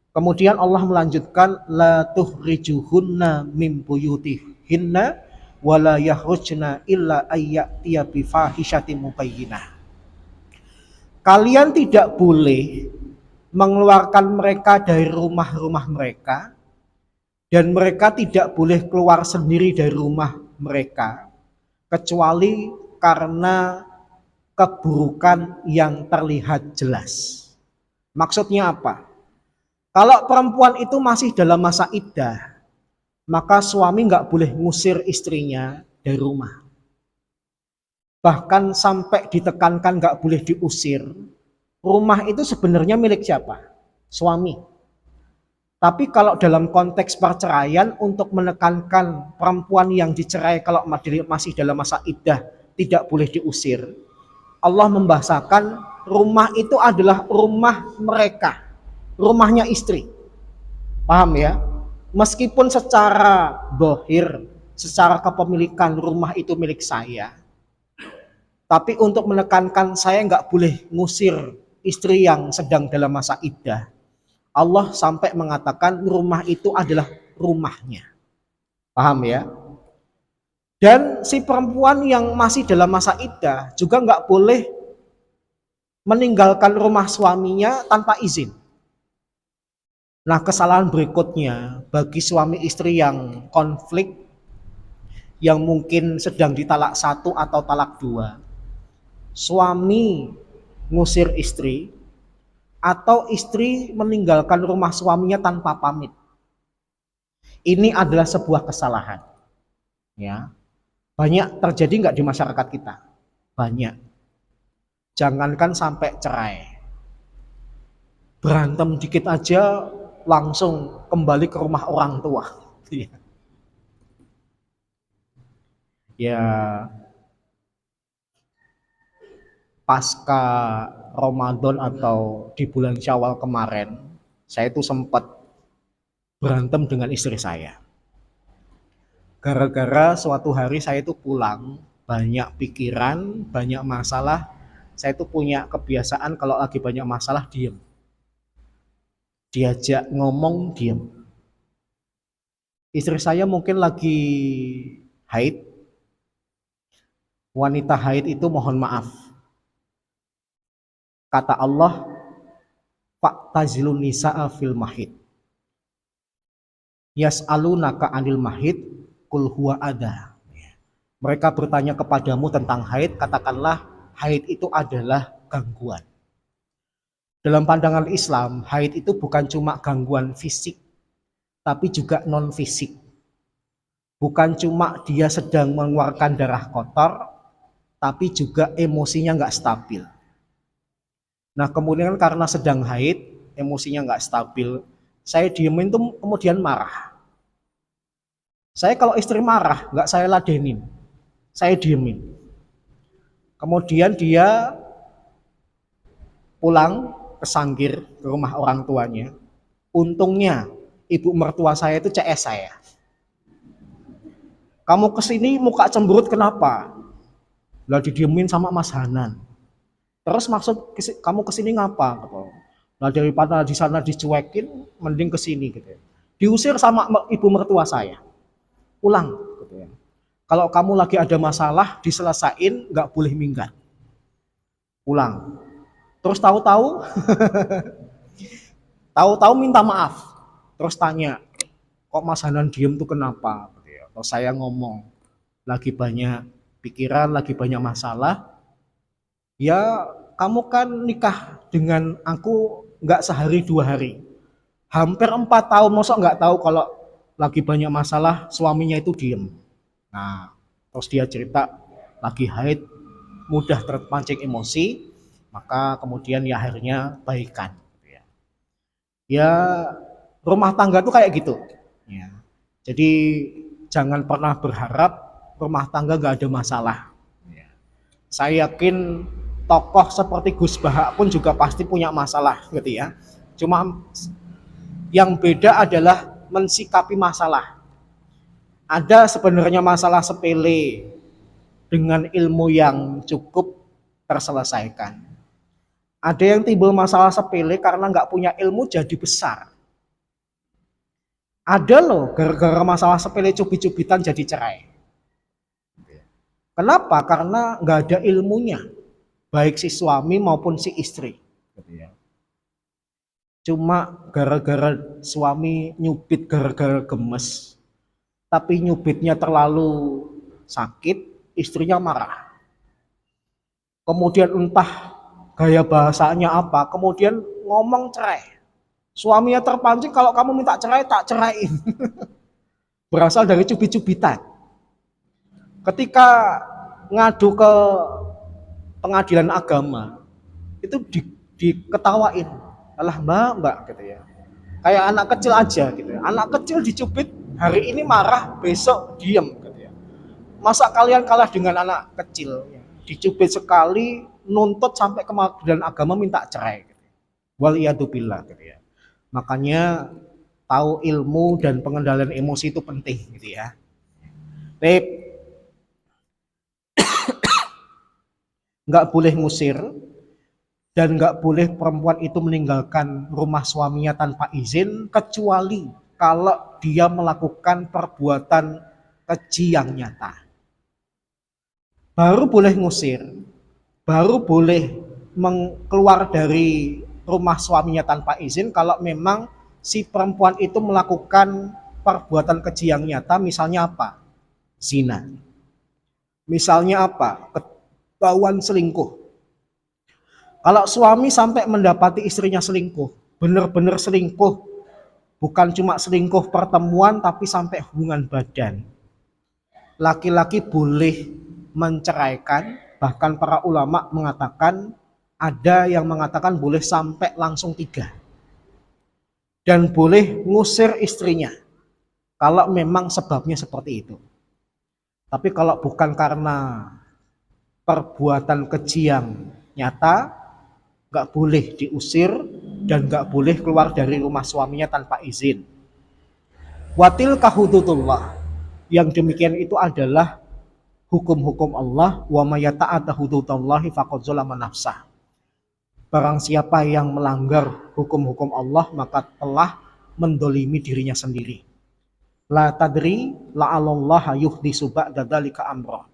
Kemudian Allah melanjutkan la tuhrijuhunna min buyutihinna wala yakhrujna illa ayyatiya bi fahishatin mubayyinah. Kalian tidak boleh mengeluarkan mereka dari rumah-rumah mereka dan mereka tidak boleh keluar sendiri dari rumah mereka kecuali karena keburukan yang terlihat jelas. Maksudnya apa? Kalau perempuan itu masih dalam masa iddah, maka suami nggak boleh ngusir istrinya dari rumah. Bahkan sampai ditekankan nggak boleh diusir. Rumah itu sebenarnya milik siapa? Suami. Tapi kalau dalam konteks perceraian untuk menekankan perempuan yang dicerai kalau masih dalam masa iddah tidak boleh diusir, Allah membahasakan rumah itu adalah rumah mereka, rumahnya istri. Paham ya? Meskipun secara zahir, secara kepemilikan rumah itu milik saya, tapi untuk menekankan saya nggak boleh ngusir istri yang sedang dalam masa iddah, Allah sampai mengatakan rumah itu adalah rumahnya. Paham ya? Dan si perempuan yang masih dalam masa iddah juga nggak boleh meninggalkan rumah suaminya tanpa izin. Nah, kesalahan berikutnya bagi suami istri yang konflik, yang mungkin sedang ditalak 1 atau talak 2, suami ngusir istri atau istri meninggalkan rumah suaminya tanpa pamit. Ini adalah sebuah kesalahan. Ya. Banyak terjadi nggak di masyarakat kita? Banyak. Jangankan sampai cerai. Berantem dikit aja langsung kembali ke rumah orang tua. Ya, pasca Ramadan atau di bulan Syawal kemarin, saya itu sempat berantem dengan istri saya. Gara-gara suatu hari saya itu pulang, banyak pikiran, banyak masalah. Saya itu punya kebiasaan kalau lagi banyak masalah diem. Diajak ngomong diem. Istri saya mungkin lagi haid. Wanita haid itu mohon maaf. Kata Allah, fa'tazilun nisa'a fil mahid. Yas'alunaka anil mahid, kul huwa ada. Mereka bertanya kepadamu tentang haid, katakanlah haid itu adalah gangguan. Dalam pandangan Islam, haid itu bukan cuma gangguan fisik, tapi juga non fisik. Bukan cuma dia sedang mengeluarkan darah kotor, tapi juga emosinya nggak stabil. Nah, kemudian karena sedang haid, emosinya nggak stabil, saya diemin tuh kemudian marah. Saya kalau istri marah, nggak saya ladenin, saya diemin. Kemudian dia pulang, ke Sanggir, ke rumah orang tuanya. Untungnya ibu mertua saya itu CS saya. Kamu kesini muka cemberut kenapa? Lah didiemin sama Mas Hanan. Terus maksud kamu kesini ngapa? Nah daripada di sana dicuekin, mending kesini gitu ya. Diusir sama ibu mertua saya. Pulang gitu ya. Kalau kamu lagi ada masalah, diselesain, nggak boleh minggat. Pulang. Terus tahu-tahu, tahu-tahu minta maaf. Terus tanya, kok Mas Hanan diem tuh kenapa? Gitu ya. Terus saya ngomong, lagi banyak pikiran, lagi banyak masalah. Ya kamu kan nikah dengan aku nggak sehari 2 hari. Hampir 4 tahun, masa nggak tahu kalau lagi banyak masalah suaminya itu diem. Nah, terus dia cerita lagi haid, mudah terpancing emosi, maka kemudian ya akhirnya baikan. Ya rumah tangga tuh kayak gitu. Ya. Jadi jangan pernah berharap rumah tangga nggak ada masalah. Ya. Saya yakin tokoh seperti Gus Bahak pun juga pasti punya masalah gitu ya. Cuma yang beda adalah mensikapi masalah. Ada sebenarnya masalah sepele dengan ilmu yang cukup terselesaikan. Ada yang timbul masalah sepele karena nggak punya ilmu jadi besar. Ada loh gara-gara masalah sepele cubit-cubitan jadi cerai. Kenapa? Karena nggak ada ilmunya, baik si suami maupun si istri. Cuma gara-gara suami nyubit gara-gara gemes, tapi nyubitnya terlalu sakit, istrinya marah. Kemudian entah gaya bahasanya apa, kemudian ngomong cerai. Suaminya terpancing, kalau kamu minta cerai, tak ceraiin. Berasal dari cubit-cubitan. Ketika ngadu ke pengadilan agama, itu diketawain. Alah mbak gitu ya. Kayak anak kecil aja gitu ya. Anak kecil dicubit, hari ini marah, besok diem gitu ya. Masa kalian kalah dengan anak kecil? Dicubit sekali, nuntut sampai ke pengadilan agama minta cerai. Gitu. Waliyadzubillah gitu ya. Makanya tahu ilmu dan pengendalian emosi itu penting gitu ya. Tip, nggak boleh ngusir dan nggak boleh perempuan itu meninggalkan rumah suaminya tanpa izin kecuali kalau dia melakukan perbuatan keji yang nyata. Baru boleh ngusir, baru boleh keluar dari rumah suaminya tanpa izin kalau memang si perempuan itu melakukan perbuatan keji yang nyata, misalnya apa? Zina. Misalnya apa? Ketahuan selingkuh. Kalau suami sampai mendapati istrinya selingkuh, benar-benar selingkuh, bukan cuma selingkuh pertemuan tapi sampai hubungan badan. Laki-laki boleh menceraikan, bahkan para ulama mengatakan, ada yang mengatakan boleh sampai langsung 3. Dan boleh ngusir istrinya kalau memang sebabnya seperti itu. Tapi kalau bukan karena perbuatan keji yang nyata, nggak boleh diusir dan nggak boleh keluar dari rumah suaminya tanpa izin. Watil kahudutullah, yang demikian itu adalah hukum-hukum Allah. Wa may yata'adda hududallahi faqad zalama nafsah. Barang siapa yang melanggar hukum-hukum Allah maka telah mendolimi dirinya sendiri. La tadri la'allallaha yuhdisu ba'da dzalika amra.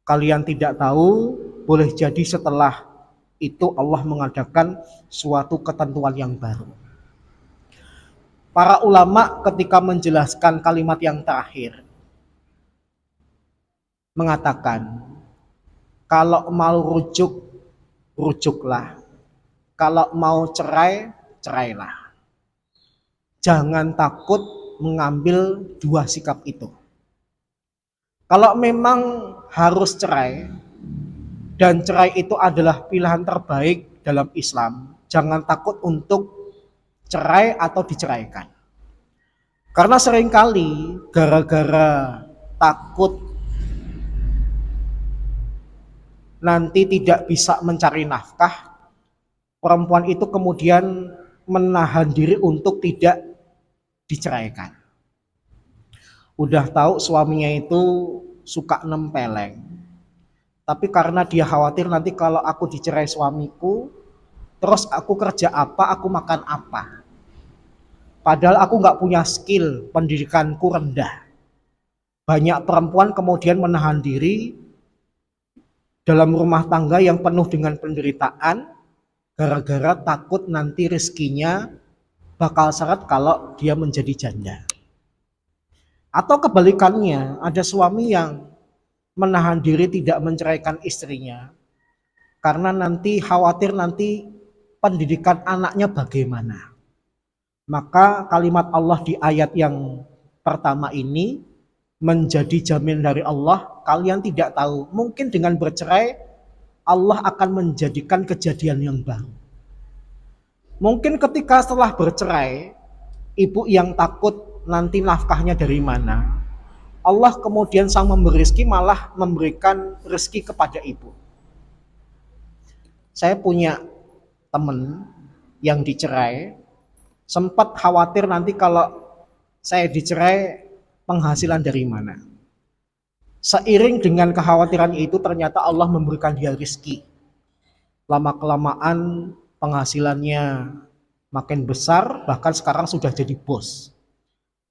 Kalian tidak tahu, boleh jadi setelah itu Allah mengadakan suatu ketentuan yang baru. Para ulama ketika menjelaskan kalimat yang terakhir mengatakan, kalau mau rujuk, rujuklah. Kalau mau cerai, cerailah. Jangan takut mengambil 2 sikap itu. Kalau memang harus cerai, dan cerai itu adalah pilihan terbaik dalam Islam, jangan takut untuk cerai atau diceraikan. Karena seringkali gara-gara takut nanti tidak bisa mencari nafkah, perempuan itu kemudian menahan diri untuk tidak diceraikan. Udah tahu suaminya itu suka nempeleng, tapi karena dia khawatir nanti kalau aku dicerai suamiku, terus aku kerja apa, aku makan apa. Padahal aku nggak punya skill, pendidikanku rendah. Banyak perempuan kemudian menahan diri dalam rumah tangga yang penuh dengan penderitaan, gara-gara takut nanti rezekinya bakal seret kalau dia menjadi janda. Atau kebalikannya, ada suami yang menahan diri tidak menceraikan istrinya karena nanti khawatir nanti pendidikan anaknya bagaimana. Maka kalimat Allah di ayat yang pertama ini menjadi jamin dari Allah. Kalian tidak tahu, mungkin dengan bercerai Allah akan menjadikan kejadian yang baru. Mungkin ketika setelah bercerai, ibu yang takut nanti nafkahnya dari mana, Allah kemudian sang memberi rezeki malah memberikan rezeki kepada ibu. Saya punya teman yang dicerai, sempat khawatir nanti kalau saya dicerai penghasilan dari mana. Seiring dengan kekhawatiran itu ternyata Allah memberikan dia rezeki. Lama-kelamaan penghasilannya makin besar, bahkan sekarang sudah jadi bos.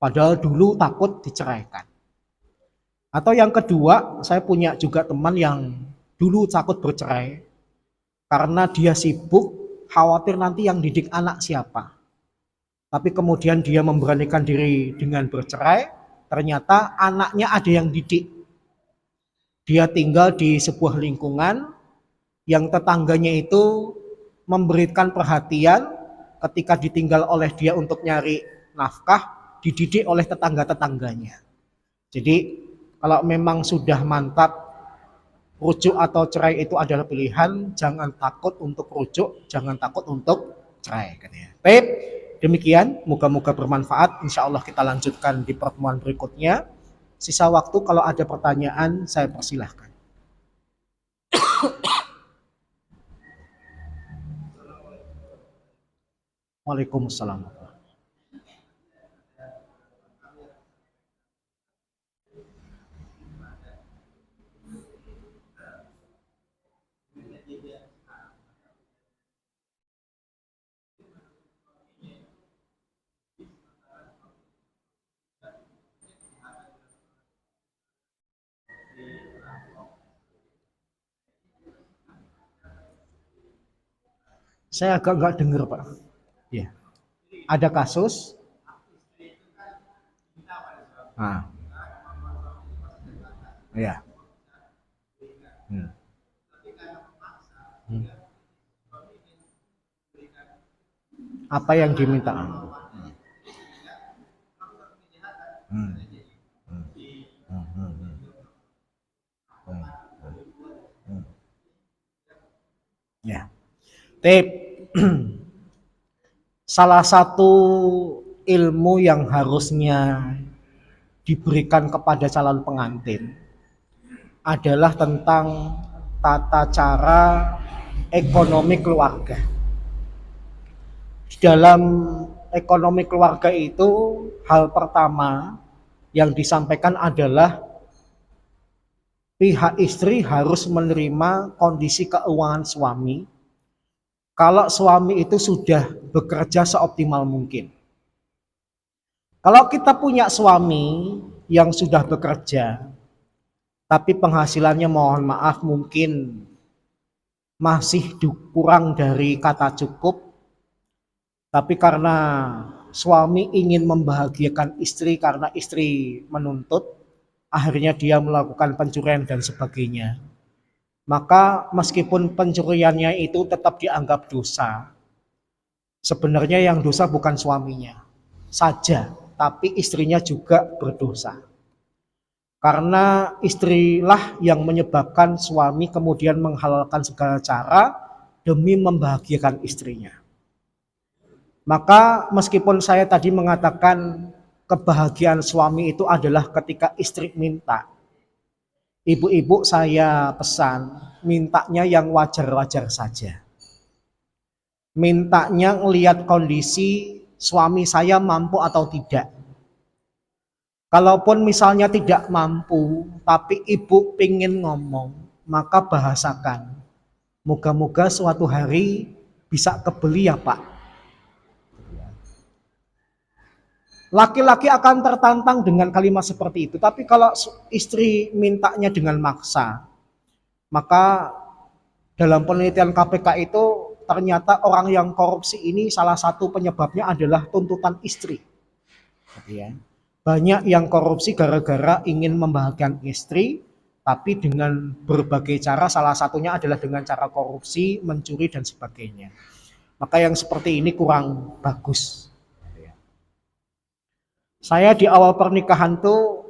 Padahal dulu takut diceraikan. Atau yang kedua, saya punya juga teman yang dulu takut bercerai karena dia sibuk, khawatir nanti yang didik anak siapa. Tapi kemudian dia memberanikan diri dengan bercerai, ternyata anaknya ada yang didik. Dia tinggal di sebuah lingkungan yang tetangganya itu memberikan perhatian ketika ditinggal oleh dia untuk nyari nafkah, dididik oleh tetangga-tetangganya. Jadi kalau memang sudah mantap rujuk atau cerai itu adalah pilihan, jangan takut untuk rujuk, jangan takut untuk cerai. Baik, demikian, moga-moga bermanfaat. Insya Allah kita lanjutkan di pertemuan berikutnya. Sisa waktu kalau ada pertanyaan saya persilahkan. Waalaikumsalam. Saya agak nggak dengar Pak. Ya. Ada kasus. Ah, ya. Hmm. Hmm. Apa yang diminta? Hmm. Hmm. Hmm. Hmm. Hmm. Hmm. Hmm. Ya. Tip. Salah satu ilmu yang harusnya diberikan kepada calon pengantin adalah tentang tata cara ekonomi keluarga. Di dalam ekonomi keluarga itu hal pertama yang disampaikan adalah pihak istri harus menerima kondisi keuangan suami kalau suami itu sudah bekerja seoptimal mungkin. Kalau kita punya suami yang sudah bekerja, tapi penghasilannya mohon maaf mungkin masih kurang dari kata cukup, tapi karena suami ingin membahagiakan istri karena istri menuntut, akhirnya dia melakukan pencurian dan sebagainya. Maka meskipun pencuriannya itu tetap dianggap dosa, sebenarnya yang dosa bukan suaminya saja, tapi istrinya juga berdosa. Karena istrilah yang menyebabkan suami kemudian menghalalkan segala cara demi membahagiakan istrinya. Maka meskipun saya tadi mengatakan kebahagiaan suami itu adalah ketika istri minta, ibu-ibu saya pesan mintanya yang wajar-wajar saja. Mintanya ngelihat kondisi suami saya mampu atau tidak. Kalaupun misalnya tidak mampu, tapi ibu pingin ngomong, maka bahasakan. Moga-moga suatu hari bisa kebeli ya Pak. Laki-laki akan tertantang dengan kalimat seperti itu. Tapi kalau istri mintanya dengan maksa, maka dalam penelitian KPK itu ternyata orang yang korupsi ini salah satu penyebabnya adalah tuntutan istri. Banyak yang korupsi gara-gara ingin membahagiakan istri, tapi dengan berbagai cara, salah satunya adalah dengan cara korupsi, mencuri dan sebagainya. Maka yang seperti ini kurang bagus. Saya di awal pernikahan tuh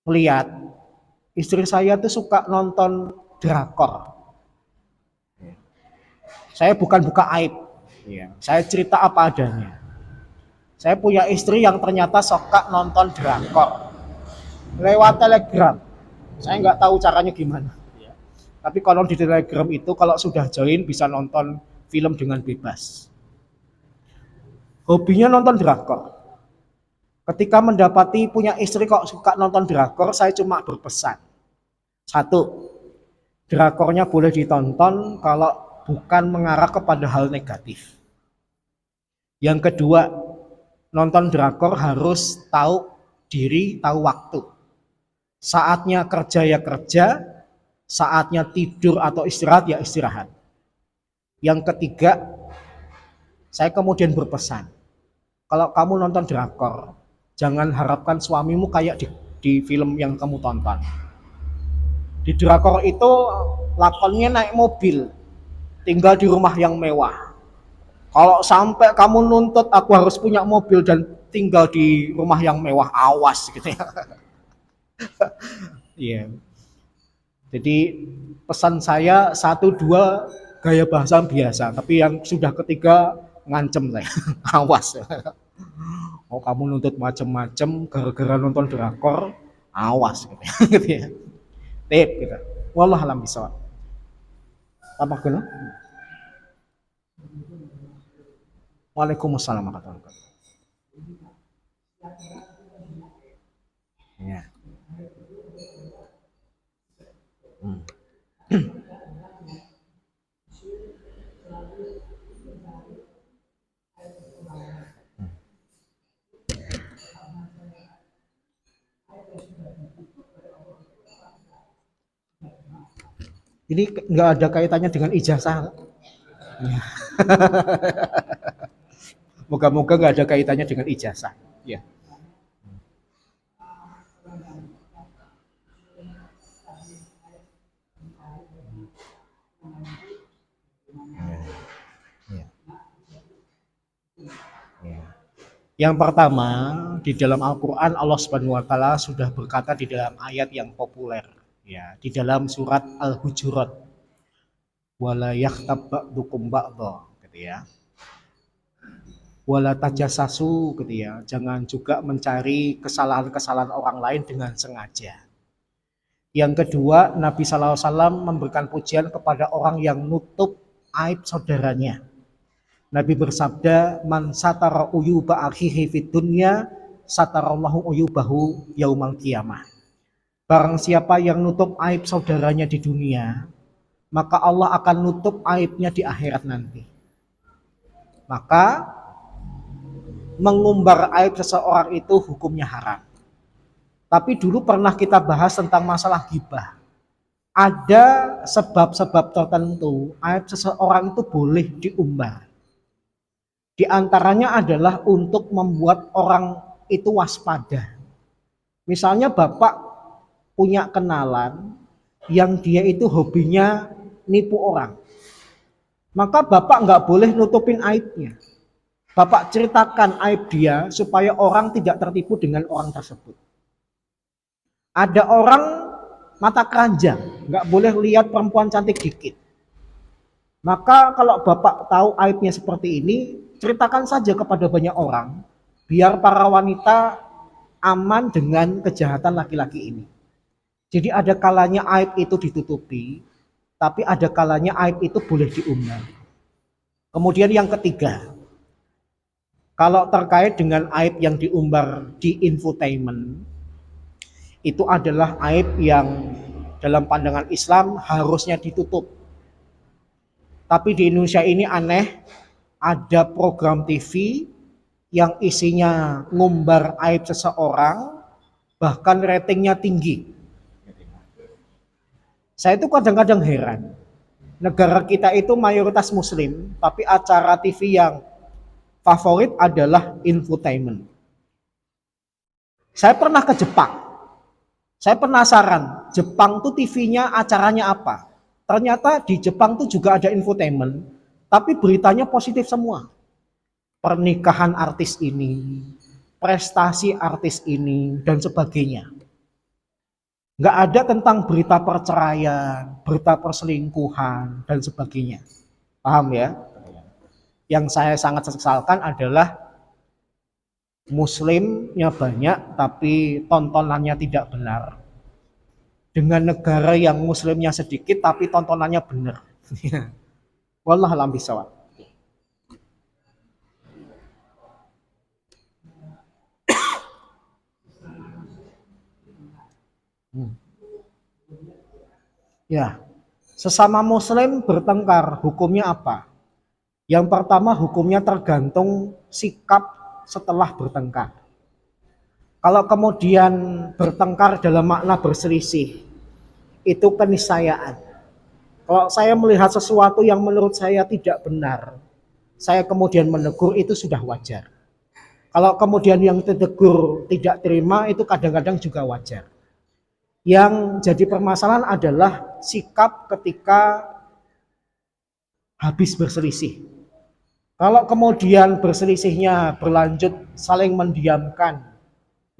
melihat istri saya tuh suka nonton drakor. Saya bukan buka aib, saya cerita apa adanya. Saya punya istri yang ternyata suka nonton drakor lewat Telegram. Saya nggak tahu caranya gimana. Tapi kalau di Telegram itu kalau sudah join bisa nonton film dengan bebas. Hobinya nonton drakor. Ketika mendapati punya istri kok suka nonton drakor, saya cuma berpesan. Satu, drakornya boleh ditonton kalau bukan mengarah kepada hal negatif. Yang kedua, nonton drakor harus tahu diri, tahu waktu. Saatnya kerja ya kerja, saatnya tidur atau istirahat ya istirahat. Yang ketiga, saya kemudian berpesan, kalau kamu nonton drakor, jangan harapkan suamimu kayak di film yang kamu tonton. Di drakor itu lakonnya naik mobil, tinggal di rumah yang mewah. Kalau sampai kamu nuntut aku harus punya mobil dan tinggal di rumah yang mewah, awas gitu ya. Iya. Jadi pesan saya 1-2 gaya bahasa biasa, tapi yang sudah ketiga ngancem saya, awas. Oh kamu nuntut macem-macem gara-gara nonton drakor, awas gitu ya. Gitu ya. Tip gitu. Wallahualam bishawab. Apa guna? Waalaikumsalam warahmatullahi wabarakatuh. Ya. Ini nggak ada kaitannya dengan ijazah. Ya. Moga-moga nggak ada kaitannya dengan ijazah. Ya. Ya. Ya. Yang pertama, di dalam Al-Quran Allah Subhanahu wa Ta'ala sudah berkata di dalam ayat yang populer, ya, di dalam surat Al-Hujurat, wala yakhtab ba'dukum ba'dha, gitu ya. Wala tajassasu, gitu ya. Jangan juga mencari kesalahan-kesalahan orang lain dengan sengaja. Yang kedua, Nabi SAW memberikan pujian kepada orang yang nutup aib saudaranya. Nabi bersabda, man satara uyuba akhihi fid dunya, satarallahu uyubahu yaumal qiyamah. Barang siapa yang nutup aib saudaranya di dunia, maka Allah akan nutup aibnya di akhirat nanti. Maka mengumbar aib seseorang itu hukumnya haram. Tapi dulu pernah kita bahas tentang masalah ghibah. Ada sebab-sebab tertentu aib seseorang itu boleh diumbar. Di antaranya adalah untuk membuat orang itu waspada. Misalnya bapak punya kenalan yang dia itu hobinya nipu orang. Maka bapak nggak boleh nutupin aibnya. Bapak ceritakan aib dia supaya orang tidak tertipu dengan orang tersebut. Ada orang mata keranjang, nggak boleh lihat perempuan cantik dikit. Maka kalau bapak tahu aibnya seperti ini, ceritakan saja kepada banyak orang, biar para wanita aman dengan kejahatan laki-laki ini. Jadi ada kalanya aib itu ditutupi, tapi ada kalanya aib itu boleh diumbar. Kemudian yang ketiga, kalau terkait dengan aib yang diumbar di infotainment, itu adalah aib yang dalam pandangan Islam harusnya ditutup. Tapi di Indonesia ini aneh, ada program TV yang isinya ngumbar aib seseorang, bahkan ratingnya tinggi. Saya itu kadang-kadang heran, negara kita itu mayoritas muslim, tapi acara TV yang favorit adalah infotainment. Saya pernah ke Jepang, saya penasaran, Jepang tuh TV-nya acaranya apa? Ternyata di Jepang tuh juga ada infotainment, tapi beritanya positif semua. Pernikahan artis ini, prestasi artis ini, dan sebagainya. Nggak ada tentang berita perceraian, berita perselingkuhan, dan sebagainya. Paham ya? Yang saya sangat sesalkan adalah muslimnya banyak, tapi tontonannya tidak benar. Dengan negara yang muslimnya sedikit, tapi tontonannya benar. Wallahualam bishawab. Ya, sesama muslim bertengkar, hukumnya apa? Yang pertama, hukumnya tergantung sikap setelah bertengkar. Kalau kemudian bertengkar dalam makna berselisih, itu keniscayaan. Kalau saya melihat sesuatu yang menurut saya tidak benar, saya kemudian menegur, itu sudah wajar. Kalau kemudian yang ditegur tidak terima, itu kadang-kadang juga wajar. Yang jadi permasalahan adalah sikap ketika habis berselisih. Kalau kemudian berselisihnya berlanjut saling mendiamkan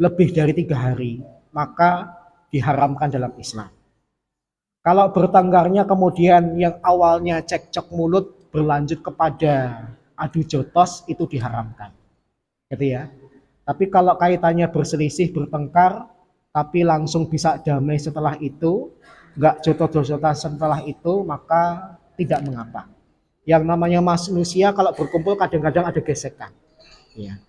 lebih dari 3 hari, maka diharamkan dalam Islam. Kalau bertengkarnya kemudian yang awalnya cekcok mulut berlanjut kepada adu jotos, itu diharamkan. Gitu ya. Tapi kalau kaitannya berselisih, bertengkar, tapi langsung bisa damai setelah itu, nggak jotos-jototan setelah itu, maka tidak mengapa. Yang namanya manusia kalau berkumpul kadang-kadang ada gesekan. Ya.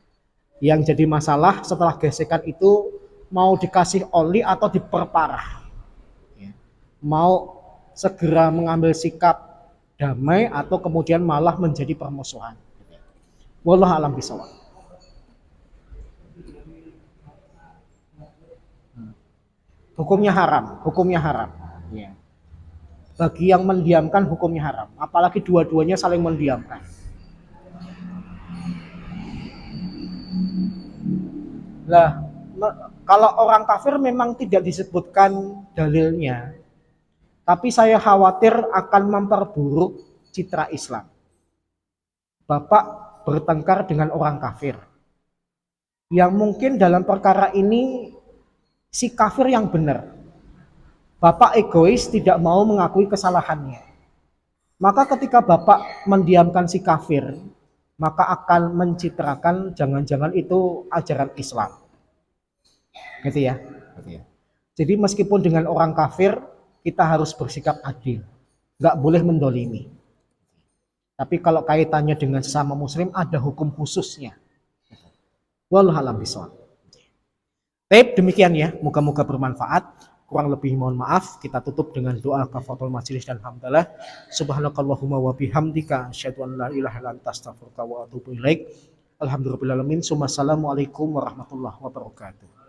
Yang jadi masalah setelah gesekan itu mau dikasih oli atau diperparah. Ya. Mau segera mengambil sikap damai atau kemudian malah menjadi permusuhan. Wallahu a'lam bishawab. Hukumnya haram, hukumnya haram. Ya. Bagi yang mendiamkan hukumnya haram, apalagi dua-duanya saling mendiamkan. Lah, kalau orang kafir memang tidak disebutkan dalilnya, tapi saya khawatir akan memperburuk citra Islam. Bapak bertengkar dengan orang kafir, yang mungkin dalam perkara ini si kafir yang benar. Bapak egois tidak mau mengakui kesalahannya. Maka ketika Bapak mendiamkan si kafir, maka akan mencitrakan jangan-jangan itu ajaran Islam. Gitu ya. Jadi meskipun dengan orang kafir, kita harus bersikap adil. Nggak boleh mendolimi. Tapi kalau kaitannya dengan sesama muslim, ada hukum khususnya. Wallahu a'lam bishawab. Baik, demikian ya. Moga-moga bermanfaat. Kurang lebih mohon maaf. Kita tutup dengan doa kafaratul majelis dan hamdalah. Subhanakallahumma wa bihamdika asyhadu an la ilaha illa anta astaghfiruka wa atubu ilaik. Alhamdulillahirabbil alamin. Assalamualaikum warahmatullahi wabarakatuh.